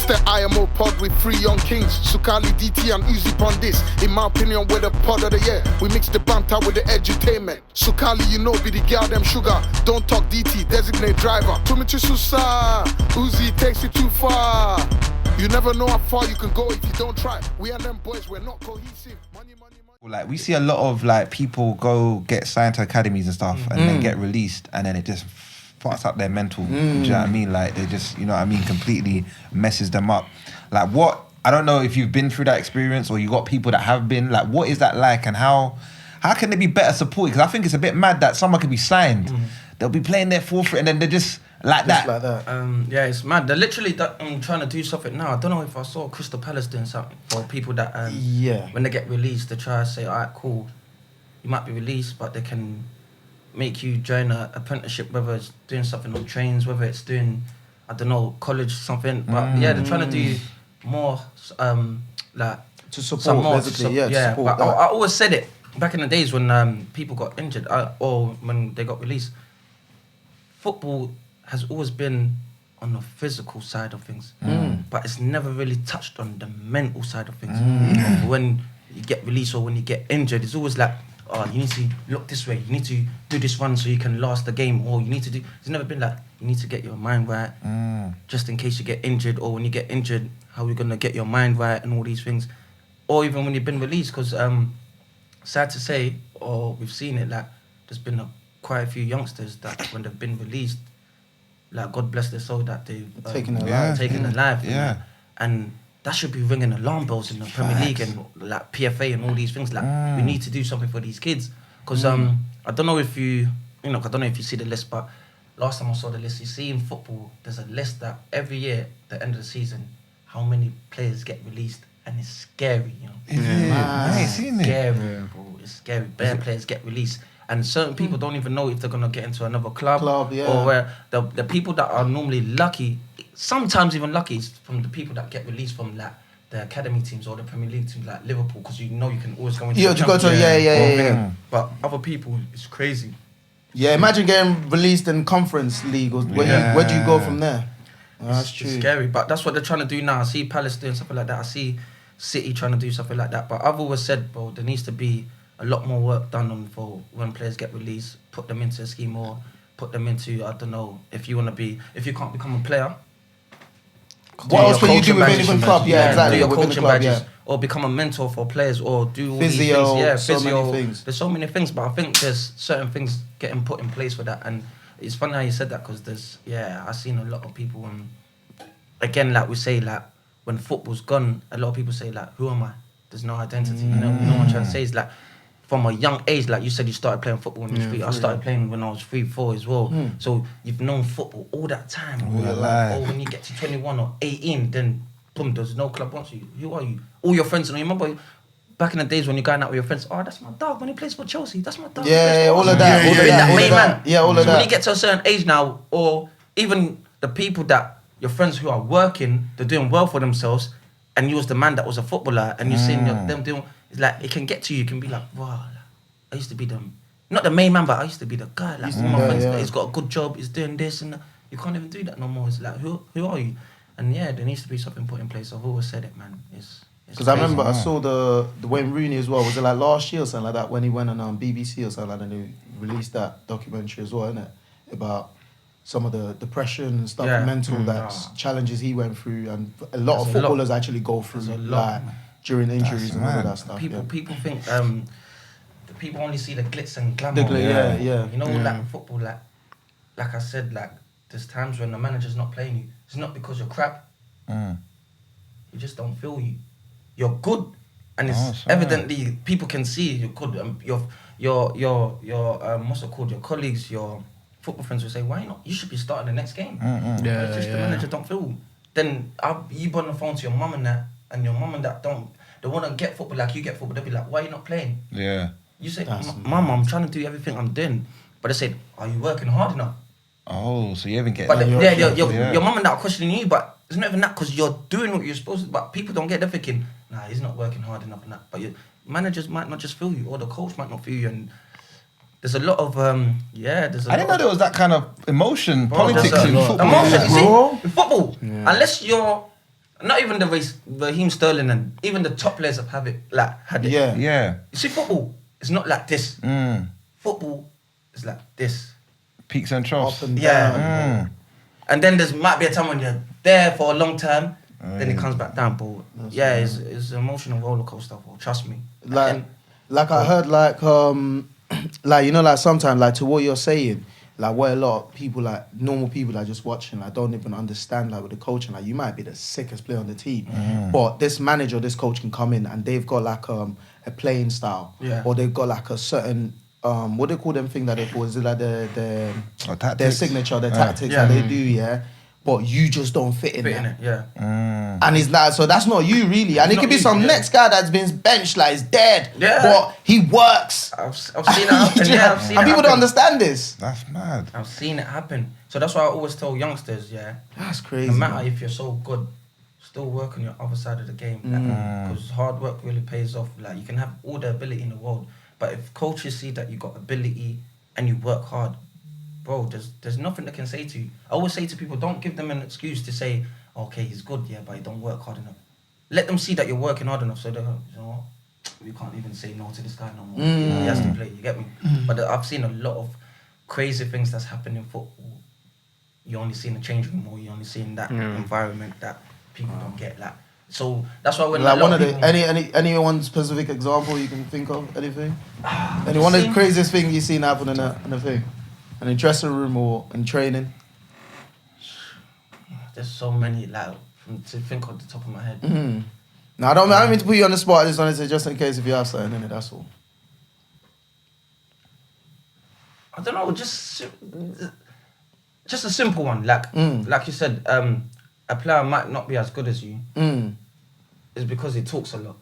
the IMO pod with 3 young kings. Sukali, DT and Uzi on this. In my opinion, we're the pod of the year. We mix the banter with the edutainment. Sukali, you know, be the girl them sugar. Don't talk DT, designate driver. Tumichi Susa, Uzi takes it too far. You never know how far you can go if you don't try. We and them boys, we're not cohesive. Money. Like, we see a lot of like people go get signed to academies and stuff and then get released, and then it just fucks up their mental. Do you know what I mean? Like, they just, you know what I mean, completely messes them up. Like, what, I don't know if you've been through that experience or you got people that have been, like, what is that like, and how can they be better supported? Because I think it's a bit mad that someone could be signed, they'll be playing their forfeit, and then they're just like that. Yeah, it's mad. They're literally trying to do something now. I don't know if I saw Crystal Palace doing something for people that when they get released, they try to say, all right, cool, you might be released, but they can make you join an apprenticeship, whether it's doing something on trains, whether it's doing, I don't know, college something. But yeah, they're trying to do more, like to support, more, basically. But I always said it back in the days when people got injured or when they got released. Football has always been on the physical side of things, but it's never really touched on the mental side of things. When you get released or when you get injured, it's always like, oh, you need to look this way, you need to do this run so you can last the game, or you need to do... It's never been like, you need to get your mind right, just in case you get injured, or when you get injured, how are we going to get your mind right and all these things. Or even when you've been released, because sad to say, or we've seen it, like, there's been quite a few youngsters that when they've been released, like, God bless their soul, that they've taken their life. Yeah. And that should be ringing alarm bells in the Premier League and like PFA and all these things. Like, we need to do something for these kids. Because I don't know if you see the list, but last time I saw the list, you see in football, there's a list that every year, at the end of the season, how many players get released, and it's scary, you know. I ain't seen it. Scary, bro. It's scary. Bare players get released. And certain people don't even know if they're going to get into another club or where the people that are normally lucky, sometimes even lucky, is from the people that get released from like the academy teams or the Premier League teams like Liverpool, because you know you can always go into yeah. But other people, it's crazy. Yeah, imagine getting released in Conference League. Where do you go from there? That's true. It's scary, but that's what they're trying to do now. I see Palace doing something like that. I see City trying to do something like that. But I've always said, bro, there needs to be a lot more work done on for when players get released, put them into a scheme or put them into, I don't know, if you can't become a player. What else can you do with any club? Yeah, exactly. Do your coaching badges or become a mentor for players or do all these things. Yeah, physio. Many things. There's so many things, but I think there's certain things getting put in place for that. And it's funny how you said that, because I've seen a lot of people, again, like we say, like when football's gone, a lot of people say, like, who am I? There's no identity. You know what I'm trying to say is like, from a young age, like you said, you started playing football when you was 3. I started playing when I was 3, 4 as well. So you've known football all that time. Or when you get to 21 or 18, then boom, there's no club wants you. Who are you? All your friends. And you remember back in the days when you're going out with your friends, oh, that's my dog when he plays for Chelsea. That's my dog. Yeah, all of that. All of that. When you get to a certain age now, or even the people that your friends who are working, they're doing well for themselves, and you was the man that was a footballer, and you're seeing them doing. It's like, it can get to you. You can be like, wow, I used to be not the main man, but I used to be the guy. Like, my friends, he's got a good job, he's doing this, and you can't even do that no more. It's like, who are you? And yeah, there needs to be something put in place. I've always said it, man. Because I remember I saw the Wayne Rooney as well. Was it like last year or something like that, when he went on BBC or something like that, and they released that documentary as well, innit? About some of the depression and stuff, mental challenges he went through, and a lot of footballers actually go through like during injuries and all of that stuff. People think people only see the glitz and glamour. You know, like football, like I said, like there's times when the manager's not playing you. It's not because you're crap. He just don't feel you. You're good, and it's evidently people can see you're good. Your what's it called? Your colleagues, your football friends will say, "Why not? You should be starting the next game." It's just the manager don't feel. Then you put on the phone to your mum and that, and your mum and that they want to get football like you get football. They'll be like, "Why are you not playing?" Yeah. You say, "Mum, I'm trying to do everything I'm doing," but they said, "Are you working hard enough?" Oh, so you haven't get. But your mum and that are questioning you, but it's not even that, because you're doing what you're supposed to. But people don't get. They're thinking, "Nah, he's not working hard enough," and that. But your managers might not just feel you, or the coach might not feel you, and there's a lot of I didn't know there was that kind of emotion, politics in football. Emotion, you see, in football, unless you're Not even the race, Raheem Sterling and even the top players have had it. Yeah. You see, football is not like this. Football is like this. Peaks and troughs. Up and down. And then might be a time when you're there for a long time, then it comes back down. But it's an emotional roller coaster. Bro. Trust me. Like I heard, like you know, like sometimes, like to what you're saying, like what a lot of people, like normal people, like just watching, like don't even understand, like with the coaching, like you might be the sickest player on the team, but this manager, this coach can come in and they've got like a playing style, or they've got like a certain what they call them thing that they call, is it like their signature, their tactics that they do, but you just don't fit in there. And he's like, so that's not you really. And it could be some next guy that's been benched, like he's dead, but he works. I've seen it happen. I've seen it and people happen. don't understand this. That's mad. I've seen it happen. So that's why I always tell youngsters, that's crazy. No matter if you're so good, still work on your other side of the game. Because hard work really pays off. Like you can have all the ability in the world, but if coaches see that you got ability and you work hard, bro, there's nothing they can say to you. I always say to people, don't give them an excuse to say, okay, he's good, but he don't work hard enough. Let them see that you're working hard enough, so they go, you know what, we can't even say no to this guy no more. He has to play, you get me? But I've seen a lot of crazy things that's happened in football. You only see in the change room, or you only see in that environment that people don't get. Like, so that's why when like one of people, any one specific example you can think of, anything? One of the craziest things you've seen happen in a thing? In a dressing room or in training? There's so many, like, to think off the top of my head. No, I don't mean to put you on the spot. I just wanted to say, just in case if you have something in it, that's all. I don't know, just a simple one. Like you said, a player might not be as good as you. It's because he talks a lot.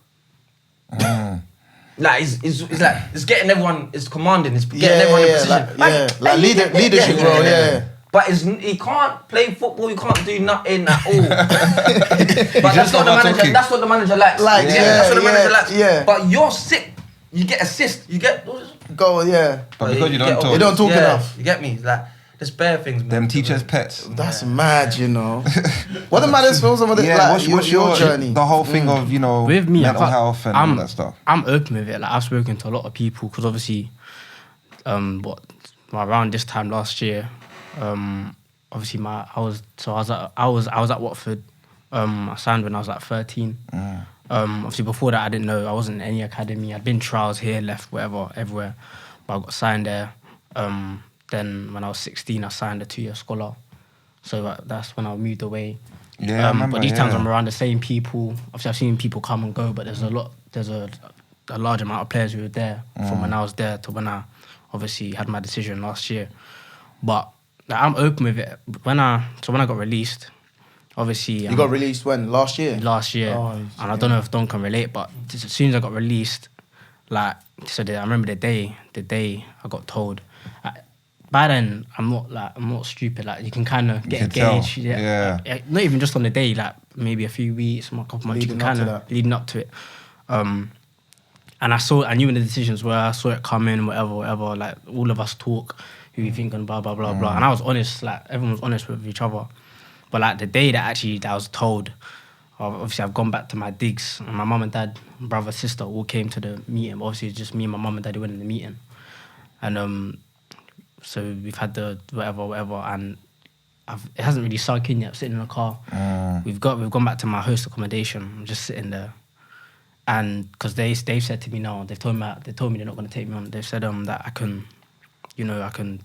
Like it's like it's getting everyone, it's commanding, it's getting everyone in position. Like leadership role, But he can't play football, he can't do nothing at all. But that's what the manager likes. That's what the manager likes. But you're sick. You get assist. You get But because you don't talk, you don't talk enough. You get me? Like there's bare things. Man. Them teachers' pets. That's mad, you know. What the matters for some of the what's your journey? The whole thing of with me, mental health and all that stuff. I'm open with it. Like I've spoken to a lot of people because obviously, around this time last year, obviously I was at Watford. I signed when I was like 13. Obviously before that I didn't know, I wasn't in any academy. I'd been trials here, left, wherever, everywhere, but I got signed there. Then when I was 16, I signed a 2-year scholar. So that's when I moved away. Yeah, I remember, but these times I'm around the same people. Obviously I've seen people come and go, but there's a large amount of players who were there from when I was there to when I obviously had my decision last year. But like, I'm open with it. When I got released, obviously... You got released when? Last year? Last year. And I don't know if Don can relate, but as soon as I got released, like, so I remember the day I got told. By then, I'm not stupid. Like, you can kind of get engaged. Not even just on the day, like, maybe a few weeks, a couple months, you can kind of leading up to it. And I knew when the decisions were, I saw it coming, whatever, like, all of us talk, who you thinking, blah, blah, blah, blah. And I was honest, like, everyone was honest with each other. But, like, the day that I was told, obviously, I've gone back to my digs, and my mum and dad, brother, sister, all came to the meeting. Obviously, it's just me and my mum and dad who went in the meeting. And, so we've had the whatever, and it hasn't really sunk in yet. I'm sitting in the car. We've gone back to my host accommodation. I'm just sitting there, and because they've said to me now, they told me they're not going to take me on. They've said that I can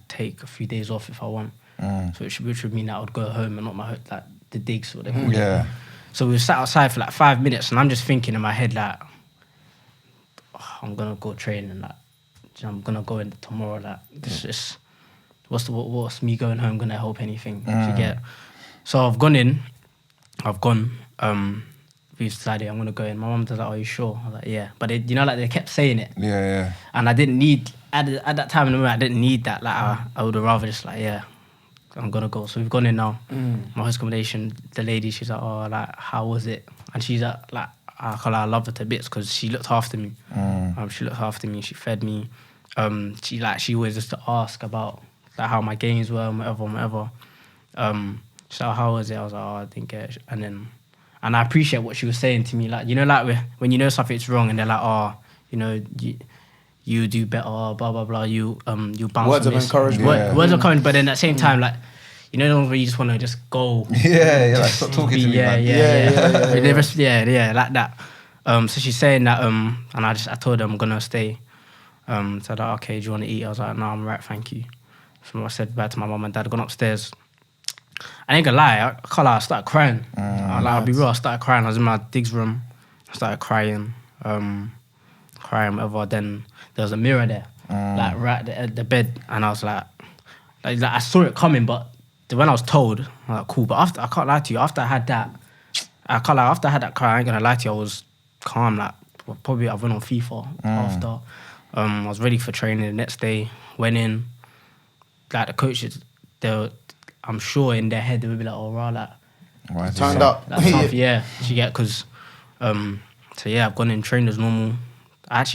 take a few days off if I want. So which would mean that I would go home and not my like the digs or whatever. Yeah. So we sat outside for like 5 minutes, and I'm just thinking in my head like, I'm gonna go train and like I'm gonna go in tomorrow. Like this is. What's me going home gonna help anything? You get? So I've gone. We've decided I'm gonna go in. My mum was like, "Are you sure?" I was like, "Yeah." But they kept saying it. Yeah. And I didn't need at that time in the moment. I didn't need that. Like I would have rather just like, yeah, I'm gonna go. So we've gone in now. My host accommodation. The lady, she's like, "Oh, like how was it?" And she's like, I love her to bits because she looked after me. She looked after me. She fed me. She always used to ask about. Like how my games were and whatever. So how was it? I was like, I didn't get it. And then And I appreciate what she was saying to me. Like, you know, like when you know something's wrong and they're like, oh, you know, you do better, blah, blah, blah. You bounce. Words of encouragement. Words of encouragement, but then at the same time, like, you know, the ones where you just want to just go. Yeah, like, stop talking to me, man. Yeah, like that. So she's saying that, and I told her I'm gonna stay. Said, okay, do you want to eat? I was like, no, I'm right, thank you. So I said bye to my mum and dad, gone upstairs. I ain't gonna lie, I can't lie, I started crying. I'll be real, I started crying. I was in my digs room, I started crying, whatever. Then there was a mirror there, like right at the bed, and I was like I saw it coming, but when I was told, I'm like, cool. But after, I can't lie to you, after I had that cry, I ain't gonna lie to you, I was calm. Like, probably I went on FIFA after. I was ready for training the next day, went in. Like, the coaches, I'm sure in their head they would be like, oh, rah, like, turned up. Yeah, because, so yeah, I've gone in, trained as normal. I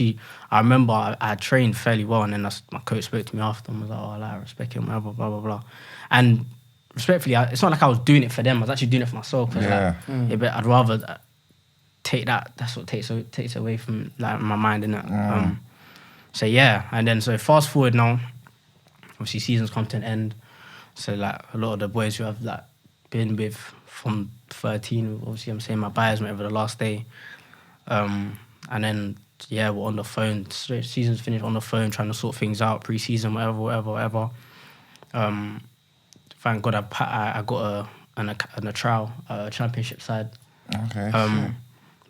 remember I trained fairly well, and then my coach spoke to me after and was like, oh, like, I respect him, blah, blah, blah, blah, blah. And respectfully, it's not like I was doing it for them, I was actually doing it for myself. Yeah. But I'd rather take that, that's what takes it away from, like, my mind, innit? So yeah, and then so fast forward now, obviously seasons come to an end. So like a lot of the boys who I've like been with from 13, obviously I'm saying my buyers went over the last day. And then yeah, we're on the phone. So season's finished, on the phone trying to sort things out, pre-season, whatever. Thank God I got a trial, a championship side. Okay.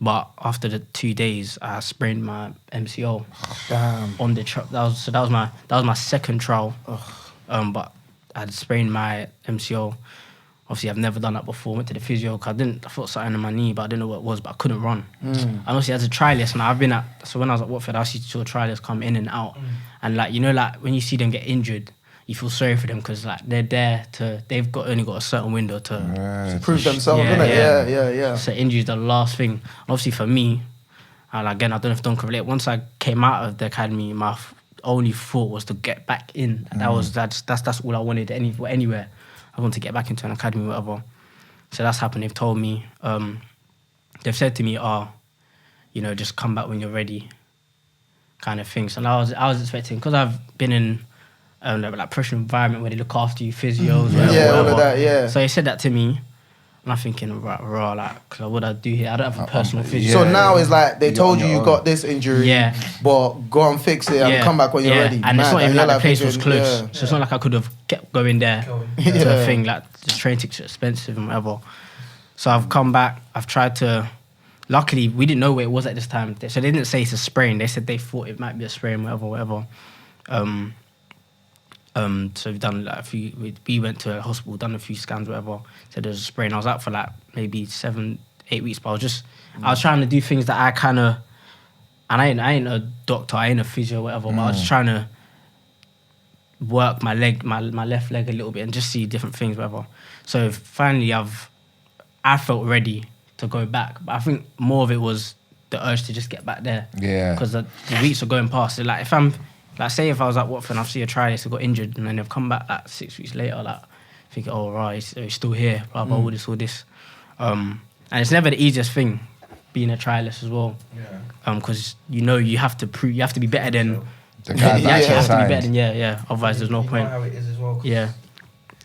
But after the 2 days, I sprained my MCL. Damn. On the trial. That was my second trial. But I'd sprained my MCL. Obviously, I've never done that before. Went to the physio because I felt something in my knee, but I didn't know what it was. But I couldn't run. And obviously, as a trialist, and so when I was at Watford, I used to see trialists come in and out, and like, you know, like when you see them get injured, you feel sorry for them because like they're there they've only got a certain window to prove themselves, innit? Yeah. So injury's the last thing. Obviously for me, and again, I don't know if Don can relate. Once I came out of the academy, my only thought was to get back in. That's all I wanted. Anywhere, I wanted to get back into an academy, whatever. So that's happened. They've told me, they've said to me, you know, just come back when you're ready, kind of thing. So I was expecting, because I've been in like professional environment where they look after you, physios, whatever. All of that, yeah. So he said that to me, and I'm thinking, raw, like, cause what I do here, I don't have a personal physio. So now it's like they told you got this injury, but go and fix it and come back when you're ready. And it's not even like the place was close, Yeah. so it's not like I could have kept going there to the thing. Like, the train tickets are expensive and whatever. So I've come back. I've tried to. Luckily, we didn't know where it was at this time, so they didn't say it's a sprain. They said they thought it might be a sprain, whatever. So we've done like we went to a hospital, done a few scans, whatever. Said there's a sprain. I was out for like maybe 7-8 weeks, but I was trying to do things that I kind of, and I ain't a doctor, I ain't a physio, whatever, but I was just trying to work my leg, my left leg a little bit and just see different things, whatever. So finally I felt ready to go back, but I think more of it was the urge to just get back there. Yeah. Because the weeks are going past. So like if I'm, like, say if I was at Watford and I've seen a trialist, I got injured, and then they've come back like 6 weeks later, like thinking, oh right, he's still here, blah blah, all this. And it's never the easiest thing being a trialist as well. Yeah. Because you have to prove, you have to be better than the guy. You actually have to be better than Otherwise, there's no point. You know how it is as well. Yeah.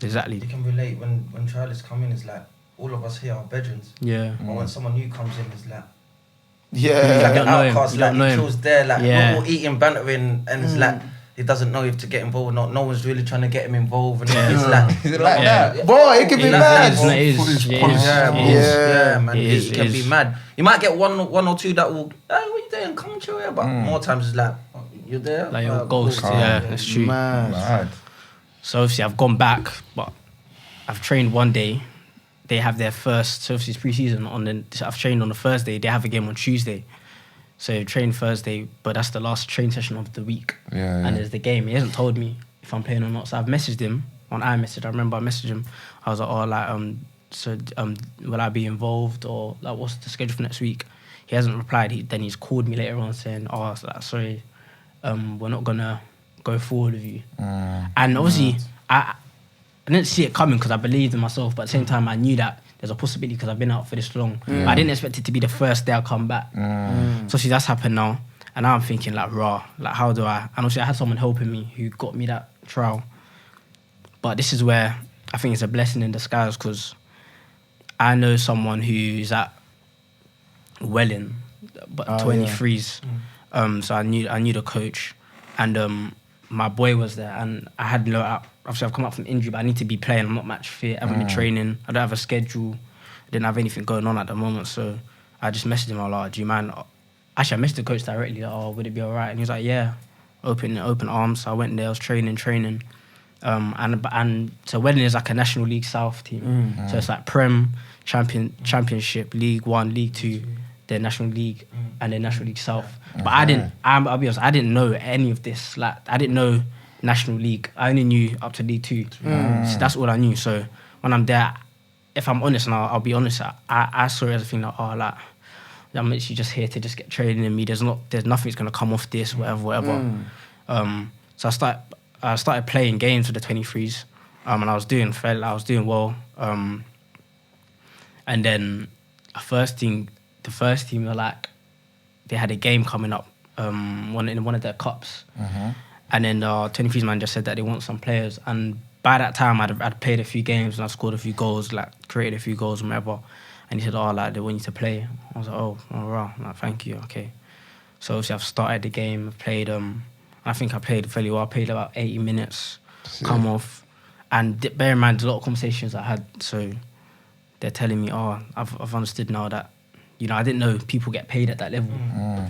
Exactly. You can relate when trialists come in. It's like all of us here are veterans. Yeah. But when someone new comes in, it's like. Yeah, like an outcast, like he feels there, like yeah. we're all eating, bantering, and it's like he doesn't know if to get involved or not. No one's really trying to get him involved, and it's like, is it like that? Boy, it can be mad. Yeah, man, it can be mad. You might get one or two that will, hey, what are you doing? Come chill here, but more times it's like, you're there, like you're a ghost. Yeah, that's true. Mad. So obviously I've gone back, but I've trained one day. They have their first, so obviously it's pre-season, I've trained on the Thursday, they have a game on Tuesday. So train Thursday, but that's the last train session of the week. And there's the game. He hasn't told me if I'm playing or not. So I've messaged him on iMessage. I remember I messaged him. I was like, will I be involved, or like what's the schedule for next week? He hasn't replied. Then he's called me later on saying, sorry, we're not gonna go forward with you. And obviously I didn't see it coming because I believed in myself, but at the same time I knew that there's a possibility because I've been out for this long. But I didn't expect it to be the first day I come back. So see, that's happened now. And now I'm thinking like, like how do I? And also I had someone helping me who got me that trial. But this is where I think it's a blessing in disguise because I know someone who's at Welling, but 23s. So I knew the coach, and my boy was there, and I had obviously I've come up from injury, but I need to be playing. I'm not match fit. I haven't been training. I don't have a schedule. I didn't have anything going on at the moment, so I just messaged him. I was like, "Do you mind?" Actually, I messaged the coach directly. Like, "Oh, would it be alright?" And he was like, "Yeah, open arms." So I went there. I was training. And so Welling is like a National League South team. So it's like Prem, Championship, League 1, League 2, then National League, and then National League South. But I'll be honest, I didn't know any of this. Like, I didn't know National League. I only knew up to League 2. So that's all I knew. So when I'm there, if I'm honest, and I'll be honest, I saw it as a thing like, oh, like, I'm literally just here to just get training in me. There's nothing's gonna come off this, whatever. So I started playing games for the 23s, and I was doing well. And then the first team were like, they had a game coming up, in one of their cups, and then the 23s man just said that they want some players. And by that time, I'd played a few games and I scored a few goals, like created a few goals, whatever. And he said, "Oh, like they want you to play." I was like, "Oh, wow, like, thank you, okay." So obviously I've started the game. I've played. I think I played fairly well. I played about 80 minutes. Come off, and bear in mind there's a lot of conversations I had. So they're telling me, "Oh, I've understood now that, you know, I didn't know people get paid at that level.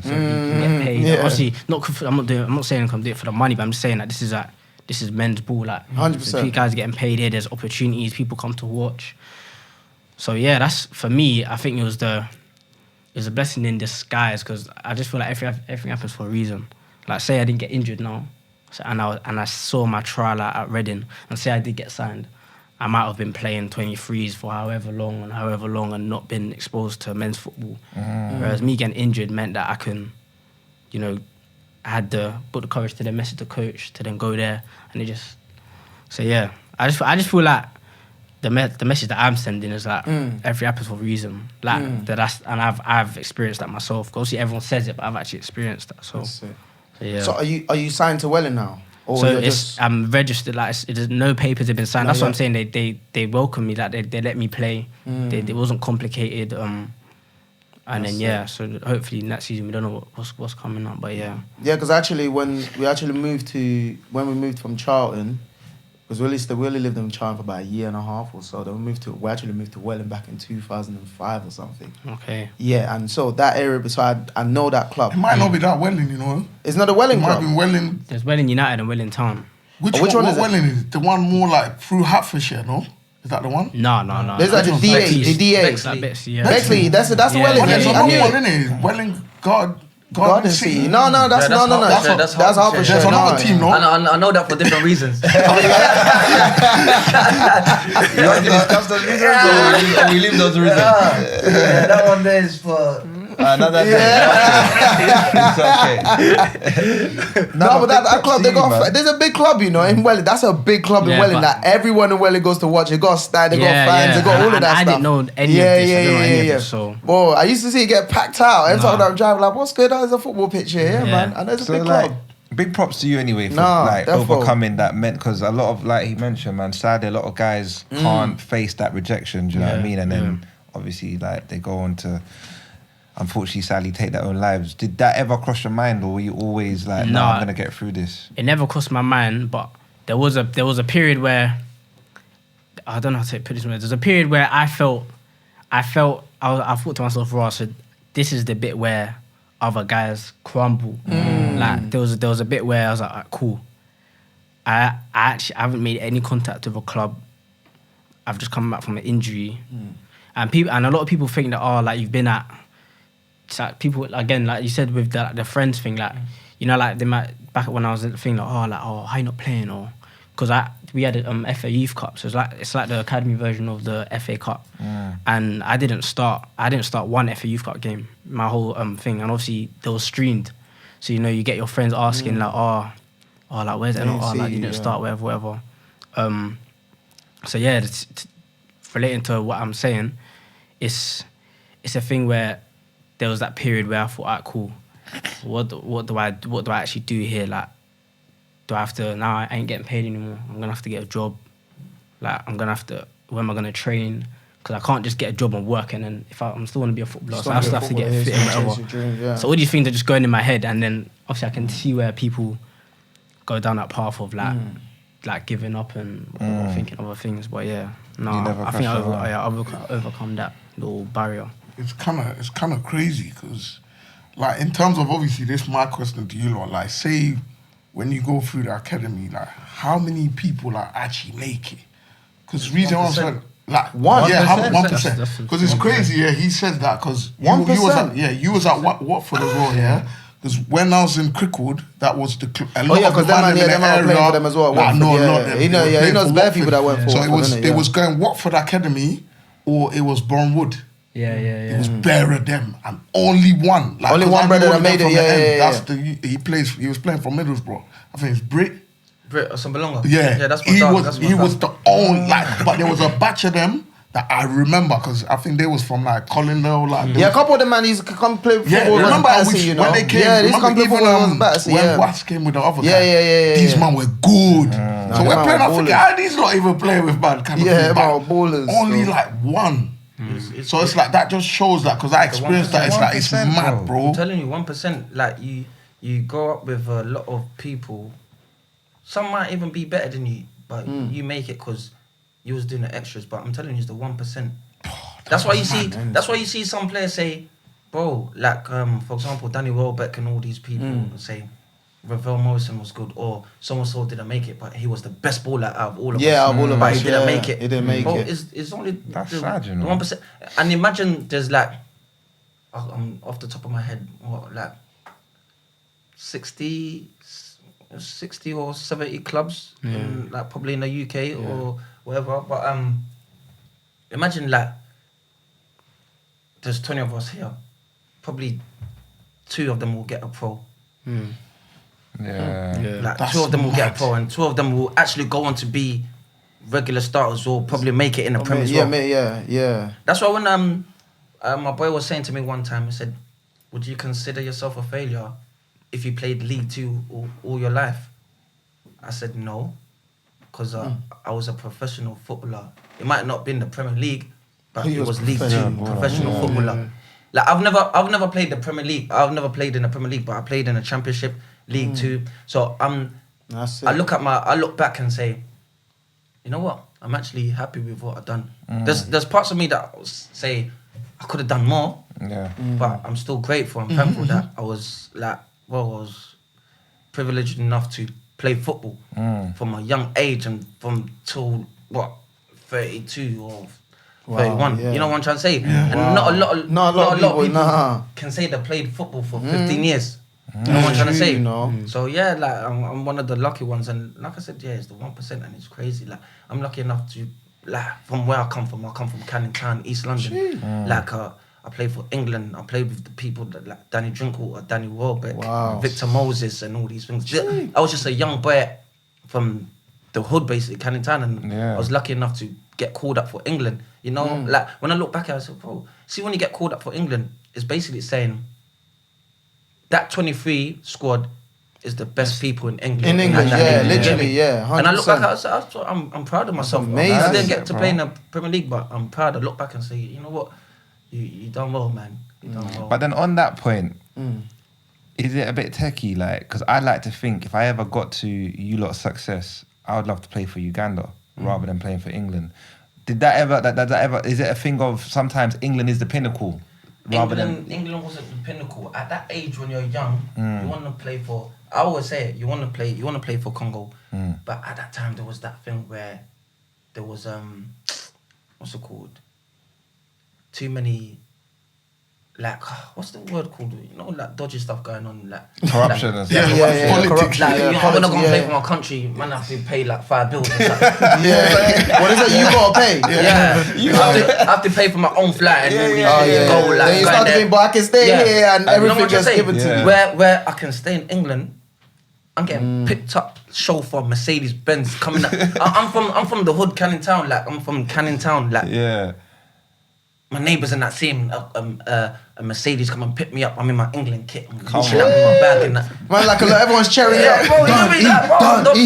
So you get paid. Yeah. Obviously, I'm not saying I'm doing it for the money, but I'm just saying that this is men's ball. Like 100%. You guys are getting paid here. There's opportunities. People come to watch. So yeah, that's for me. I think it was a blessing in disguise because I just feel like everything happens for a reason. Like, say I didn't get injured now, and I saw my trial at Reading, and say I did get signed, I might have been playing 23s for however long and not been exposed to men's football. Whereas me getting injured meant that I can, you know, I had the courage to then message the coach, to then go there, and it just... So yeah, I just feel like the message that I'm sending is like, everything happens for a reason. Like, and I've experienced that myself. Obviously everyone says it, but I've actually experienced that, so... Yeah. So are you signed to Welling now? Or so I'm registered. Like, no papers have been signed. That's what I'm saying. They welcome me. Like, they let me play. It wasn't complicated. And then so hopefully next season we don't know what's coming up. But yeah. Yeah, because actually when we moved from Charlton, because we only lived in Charlton for about a year and a half or so. Then we actually moved to Welling back in 2005 or something. Okay. Yeah, and so that area, so I know that club. It might not be that Welling, you know. It's not a Welling It club. might be Welling. There's Welling United and Welling Town. Which one is it? Welling is the one more like through Hertfordshire, no? Is that the one? No. There's like the DA. Bexley. That's Welling. Oh, there's I another knew one, it. innit? Welling Garden City. City. No, that's Hertfordshire. There's another team, no? I know that for different reasons. You want to discuss those reasons or we leave those reasons? Yeah, that one there is for... Another day. It's okay. No, but that club, there's a big club, you know, in Welling. That's a big club in Welling that everyone in Welling goes to watch. They got a stand, they got fans, they got all of that stuff. I didn't know any of this. I didn't know any of this, so... Boy, I used to see it get packed out. Every time I'm driving, like, what's good? There's a football pitch here, man. And there's a big club. Big props to you anyway for definitely. overcoming that, because a lot of, like he mentioned, man, sadly a lot of guys can't face that rejection, do you know what I mean? And then obviously like they go on to unfortunately sadly take their own lives. Did that ever cross your mind, or were you always like, no, I'm gonna get through this? It never crossed my mind, but there was a period where I don't know how to put this. There's a period where I thought to myself, Ross, so this is the bit where other guys crumble. Like there was a bit where I was like, right, cool. I haven't made any contact with a club. I've just come back from an injury, and a lot of people think that like you've been at. Like people again, like you said with the friends thing, like you know, like they might back when I was thinking like, how you not playing, or because we had a FA Youth Cup, so it's like the academy version of the FA Cup, and I didn't start one FA Youth Cup game, my whole thing, and obviously they were streamed, so you know you get your friends asking like, like where's Enoch, like you didn't start, whatever. So yeah, relating to what I'm saying, it's a thing where there was that period where I thought, alright, cool. What do I actually do here? Like, do I have to now? I ain't getting paid anymore. I'm gonna have to get a job. Like, I'm gonna have to. Where am I gonna train? Because I can't just get a job and work, and then if I'm still want to be a footballer, so I still have to get fit and whatever. So all these things are just going in my head, and then obviously I can see where people go down that path of like giving up and thinking other things. But yeah, no, I think I overcome that little barrier. It's kind of crazy because, like, in terms of obviously this, my question to you lot, like, say when you go through the academy, like, how many people like actually make it? Because reason why I'm saying, like, 1%. Because it's crazy, yeah. He said that because you was at Watford as well, yeah. Because when I was in Crickwood, that was the a lot of the man in the area playing for them as well. Like, no, not them. He knows bare people that went for. So it was going Watford Academy or it was Bournemouth. Yeah. It was bare of them and only one. Like, only one brother that made it. He was playing for Middlesbrough. I think it's Brit or some Belonga. Yeah, that's my dog. He was the only, like, but there was a batch of them that I remember because I think they was from like Colindale, like a couple of them man, he's come play football. Yeah, remember when they came? Yeah, these come play football when Watts came with the other guy. These man were good. So we're playing. I forget how these lot even play with bad kind of thing. Ballers. Only like one. So it's like that just shows that because I experienced that. It's like it's mad, bro. I'm telling you, 1%. Like you grow up with a lot of people. Some might even be better than you, but you make it because you was doing the extras. But I'm telling you, it's the 1%. That's why you see. That's why you see some players say, "Bro, like for example, Danny Welbeck and all these people say Ravel Morrison was good, or so didn't make it, but he was the best baller out of all of us. Yeah, out of all of but us. he didn't make it. He didn't make Bro, it. It's only That's the sad, you know. 1%. And imagine there's like, off the top of my head, what, like 60 or 70 clubs, like probably in the UK or whatever. But imagine like there's 20 of us here. Probably 2 of them will get a pro. Yeah. Like That's 2 of them will get a mad. pro, and 2 of them will actually go on to be regular starters or probably make it in the Premier as well. Yeah. That's why when my boy was saying to me one time, he said, "Would you consider yourself a failure if you played League 2 all your life?" I said no, because I was a professional footballer. It might not been the Premier League, but it was League 2 professional footballer. Like I've never played the Premier League. I've never played in the Premier League, but I played in the Championship, League 2. So I look back and say, you know what? I'm actually happy with what I've done. There's parts of me that say I could have done more. Yeah. But I'm still grateful and thankful that I was privileged enough to play football from a young age and from till 32 or 31. Yeah. You know what I'm trying to say? And not a lot of people can say they played football for 15 years. You know what I'm trying to say? You know. So yeah, like I'm one of the lucky ones, and like I said, yeah, it's the 1%, and it's crazy. Like I'm lucky enough to, like, from where I come from Canning Town, East London. Like I played for England. I played with the people that, like Danny Drinkwater, Danny Welbeck, Victor Moses, and all these things. I was just a young boy from the hood, basically, Canning Town, and I was lucky enough to get called up for England. You know, like when I look back at it, I said, bro, see, when you get called up for England, it's basically saying that 23 squad is the best people in England. In England, literally, 100%. And I look back, I'm proud of myself. Amazing. I didn't get to play in the Premier League, but I'm proud. I look back and say, you know what, you done well, man. You done well. But then on that point, is it a bit techie? Like, because I like to think if I ever got to you lot's success, I would love to play for Uganda rather than playing for England. Did that ever? Is it a thing of sometimes England is the pinnacle? England wasn't the pinnacle. At that age, when you're young, you want to play for. I always say it. You want to play for Congo. But at that time, there was that thing where there was what's it called? Too many. Like, what's the word called? You know, like dodgy stuff going on, like Corruption and stuff. Politics. Like, I'm not gonna play for my country. Man, I have to pay like 5 bills or something. What is it? You gotta pay. I have to pay for my own flight and go like. Then you start to think, but I can stay here and everything gets given to me. Where I can stay in England, I'm getting picked up, chauffeur, Mercedes Benz coming up. I'm from the hood, Canning Town. Like I'm from Canning Town. Like my neighbours in that same a Mercedes come and pick me up. I'm in my England kit. I'm looking up in my bag and that. Man, like everyone's cheering up. Bro, you know what I mean?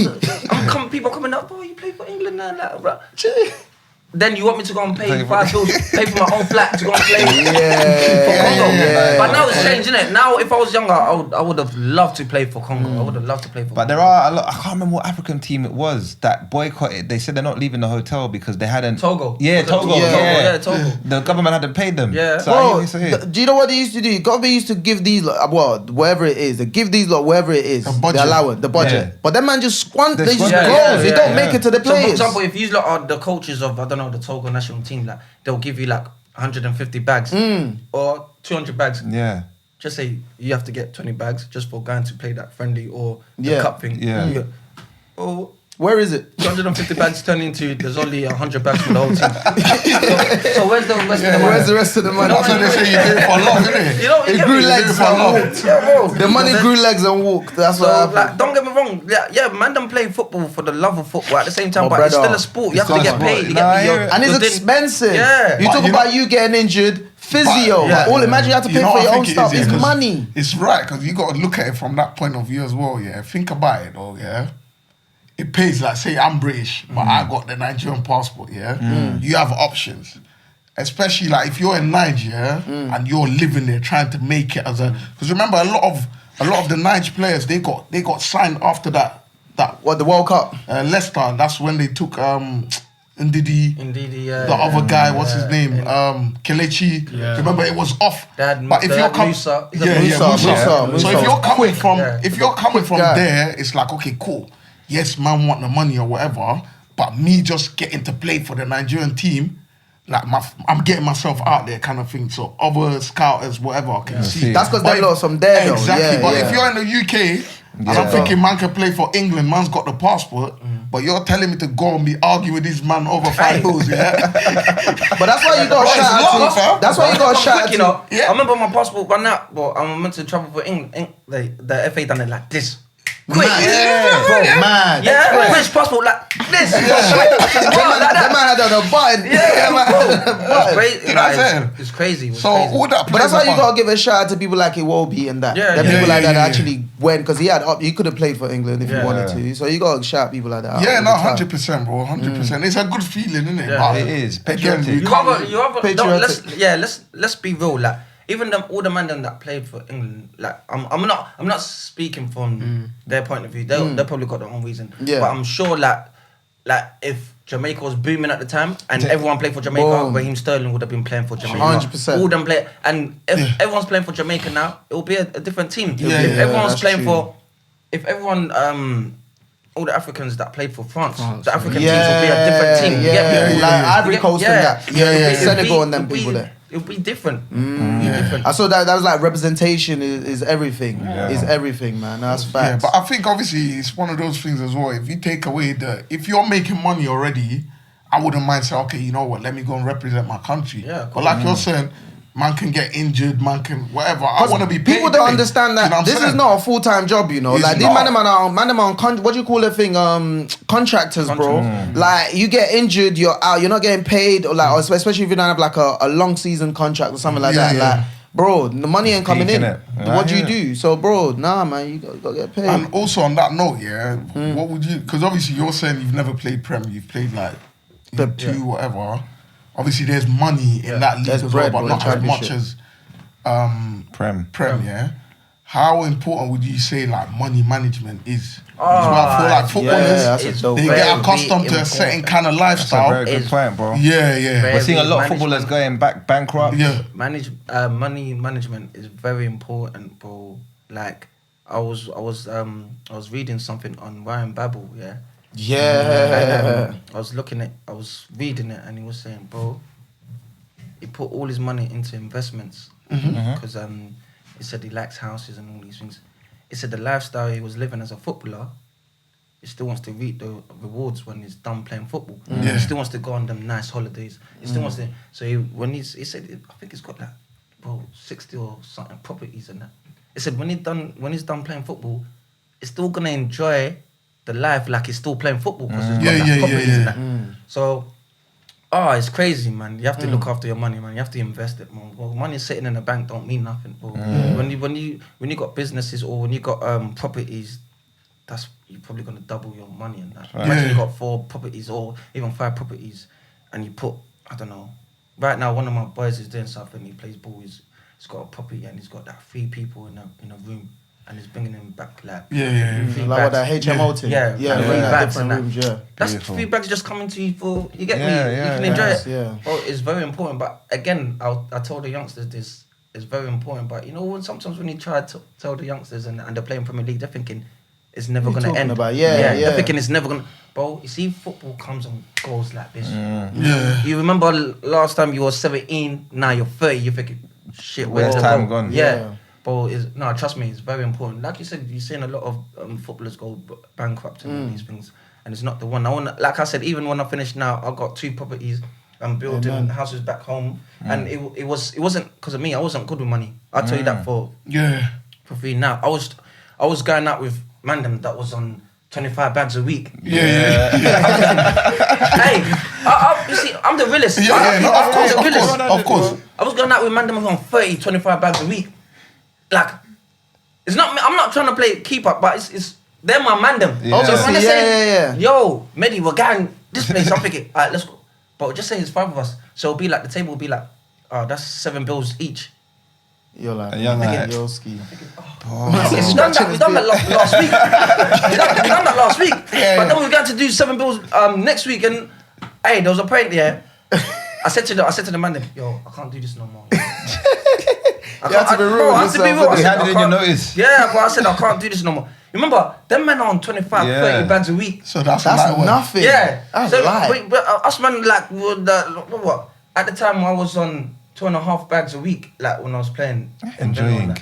Done, Like, bro, people coming up, bro, you play for England and that, bro. Then you want me to go and pay $5 bills, pay for my own flat to go and play for Congo. But now it's changed, innit? Now, if I was younger, I would have loved to play for Congo. I would have loved to play for Congo. But there are a lot. I can't remember what African team it was that boycotted. They said they're not leaving the hotel because they hadn't. Togo. Yeah, Togo. Yeah, Togo. The government hadn't paid them. Yeah. So Bro, do you know what they used to do? Government used to give these, wherever it is, they give these, wherever it is, the allowance, the budget. Yeah. But that man just they just squander go. it. They don't make it to the So, for players. example, if you look at the coaches of, I don't know, the Togo national team, like, they'll give you like 150 bags or 200 bags. Yeah. Just say you have to get 20 bags just for going to play that friendly or the Yeah. cup thing. Yeah. You go, oh, Where is it? 250 bags turn into there's only 100 bags for the whole team. so where's the rest of the money? Where's the rest of the money? That's what they say you do it for love, innit? You know, It get grew me? legs and walked. Yeah, bro. The money grew legs and walked. That's what So, happened. like, don't get me wrong. Yeah, man, don't play football for the love of football at the same time, But but it's brother, still a sport. You it's have to still a get sport. paid. You Nah, get yeah. And it's you're doing- expensive. Yeah. You But talk you about know- you getting injured, physio. Yeah. All imagine you have to pay You know for what your I own think it stuff. is, It's because money. It's right, because you got to look at it from that point of view as well, yeah. Think about it, though, yeah. It pays, like, say I'm British, but I got the Nigerian passport, yeah. You have options. Especially, like, if you're in Nigeria and you're living there trying to make it as a... Because remember, a lot of the Niger players, they got signed after that What, the World Cup? Leicester. That's when they took Ndidi, Indeed, the other guy, what's his name? Kelechi. Remember, it was off. But if you're coming, Musa. Musa. So Musa if you're coming from, guy. there, it's like, okay, cool. Yes, man, want the money or whatever. But me just getting to play for the Nigerian team, like I'm getting myself out there, kind of thing. So other scouters, whatever, can see. That's because But they if- lost from there, though. Exactly. Yeah, But yeah. if you're in the UK, and I'm thinking man can play for England, man's got the passport, but you're telling me to go and be arguing with this man over 5 bills, yeah? But that's why you got to Bro, it's shout long, out fam. to. That's why you got to shout out You to. know, Yeah. I remember my passport ran out, but I'm meant to travel for England. The FA done it like this. Quick. Bro, man. Yeah, British passport like this. That man had on a button. Yeah, man. Crazy. You know what I'm saying? It's crazy. It's So crazy. all that But that's why plays you a part. gotta give a shout out to people like Iwobi and that. Yeah, Them yeah, people like yeah, that yeah. actually went because he could have played for England if he Yeah. wanted to. So you gotta shout people like that. Yeah, out no, all the time. 100%, bro, 100%. It's a good feeling, isn't it? Yeah. But It is. again, Patriotic. you You can't- have a Patriotic. let's be real. Like even all the men that played for England, like I'm not speaking from their point of view. They probably got their own reason. Yeah. But I'm sure like if Jamaica was booming at the time and everyone played for Jamaica, Boom. Raheem Sterling would have been playing for Jamaica. 100%. All them play, and if everyone's playing for Jamaica now, it will be a different team. Yeah, if yeah, everyone's that's playing true. for, if everyone all the Africans that played for France, the African Yeah, teams will be a different team. You get me? like You Ivory get- Coast and that. It'll Senegal be- and them it'll be- people there. It'll be different. It'll be different. I saw that was like representation is everything. Is everything, man. That's Yeah, facts. but I think obviously it's one of those things as well. If you take away if you're making money already, I wouldn't mind saying, okay, you know what, let me go and represent my country. Yeah, But like you're saying, man can get injured, man can whatever. I want to be paid. People don't innit? understand that You know what I'm this is saying? not a full-time job, you know. It's Like these not. man on what do you call the thing? Contractors, bro. Like you get injured, you're out. You're not getting paid, or like especially if you don't have like a long season contract or something like Yeah, that. yeah. Like, bro, the money ain't coming in. innit? What do you Yeah. do? So, bro, nah, man, you got to get paid. And also on that note, yeah, what would you? Because obviously you're saying you've never played Prem, you've played like Pep, two, whatever. Obviously, there's money in that league There's as well, bread, but bro, not as much championship. as Prem. Yeah. How important would you say like money management is? Oh, As well, I feel like footballers, that's a it's dope they point. get very accustomed to a certain important. kind of That's a lifestyle. very good Is point, bro. Yeah, yeah, very- We're seeing a lot of management. footballers going bankrupt. yeah. Money management is very important, bro. Like I was reading something on Ryan Babel, yeah. Yeah. And, I was reading it, and he was saying, bro, he put all his money into investments because he said he likes houses and all these things. He said the lifestyle he was living as a footballer, he still wants to reap the rewards when he's done playing football. Yeah. He still wants to go on them nice holidays. He still wants to. So he said, I think he's got like, bro, 60 or something properties and that. He said when he's done playing football, he's still gonna enjoy the life like he's still playing football because he's got Yeah, like yeah, properties yeah, and yeah. that. So Oh, it's crazy, man. You have to look after your money, man. You have to invest it, man. Well, money sitting in the bank don't mean nothing, bro. When you got businesses or when you got properties, you're probably gonna double your money in that. Imagine you got 4 properties or even 5 properties, and you put, I don't know. Right now, one of my boys is doing something. He plays ball. He's got a property and he's got like 3 people in a room, and he's bringing him back like 3 Like what that HMO thing. Yeah, Yeah, and bring that different different rooms. Yeah. That's Beautiful. 3 bags just coming to you for, you get me? Yeah, You can yeah, enjoy yeah. it. Yeah. Bro, it's very important. But again, I told the youngsters this is very important. But you know, sometimes when you try to tell the youngsters and they're playing Premier League, they're thinking it's never What are you going to talking end. about? Yeah, yeah. They're thinking it's never going to... Bro, you see, football comes and goes like this. Yeah. You remember last time you were 17, now you're 30, you're thinking, shit, where's Where's the time goal? gone? Yeah. Bro, no, trust me, it's very important. Like you said, you're seeing a lot of footballers go bankrupt and these things, and it's not the one. Like I said, even when I finish now, I got 2 properties. I'm building houses back home, and it wasn't because of me. I wasn't good with money. I'll tell you that for free now. I was going out with Mandem that was on 25 bags a week. Yeah. Hey, you see, I'm the realest. Of course. I was going out with Mandem on 30, 25 bags a week. Like, it's not. I'm not trying to play keep up, but it's they're my Mandem. Yeah. So when they say, Yeah. yo, Medi, we're going this place, I'm thinking, alright, let's go. But just say it's 5 of us. So it'll be like, the table will be like, that's 7 bills each. You're like, You're ski. We done that last week. we done that last week. But then we got to do 7 bills next week, and hey, there was a point there. I said to the man, yo, I can't do this no more. I have to be real. I handed in your notice. Yeah, but I said I can't do this no more. Remember, them men are on 25, 30 bags a week. So that's nothing. Yeah. That's so, light. but us man, like, what? At the time, I was on 2.5 bags a week, like when I was playing. Enjoying.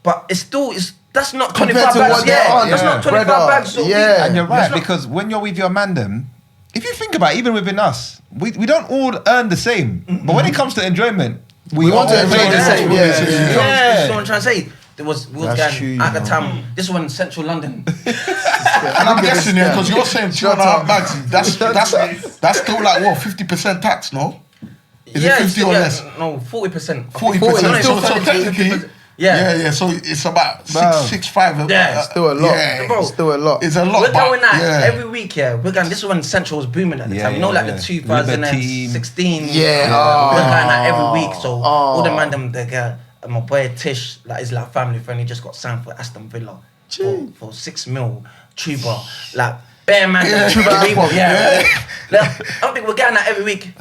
But that's not 25 Compared to bags. what they're on, That's not 25 brother. bags a week. Yeah. And you're right, because when you're with your mandem, if you think about it, even within us, we don't all earn the same. But when it comes to enjoyment, we want to enjoy the same. This is what I'm trying to say. We was That's going true, at the you know. time. This was in central London. And I'm guessing here, because you're saying 2.5 bags, that's still like what, 50% tax, no? Is it 50 or less? No, 40%. 40%. So technically, yeah. So it's about Bro. 6.5. Yeah. Still a lot. Yeah. Bro, Still a lot. It's a lot. We're going but, out every week, yeah. We're going. This is when Central was booming at the time. You know, like the 2016. Yeah. We're going out every week. So all the man, them, they get my boy Tish, like he's like family friend. He just got signed for Aston Villa for 6 mil. Tuba, like bare man. Yeah. Like, I think we're going out every week.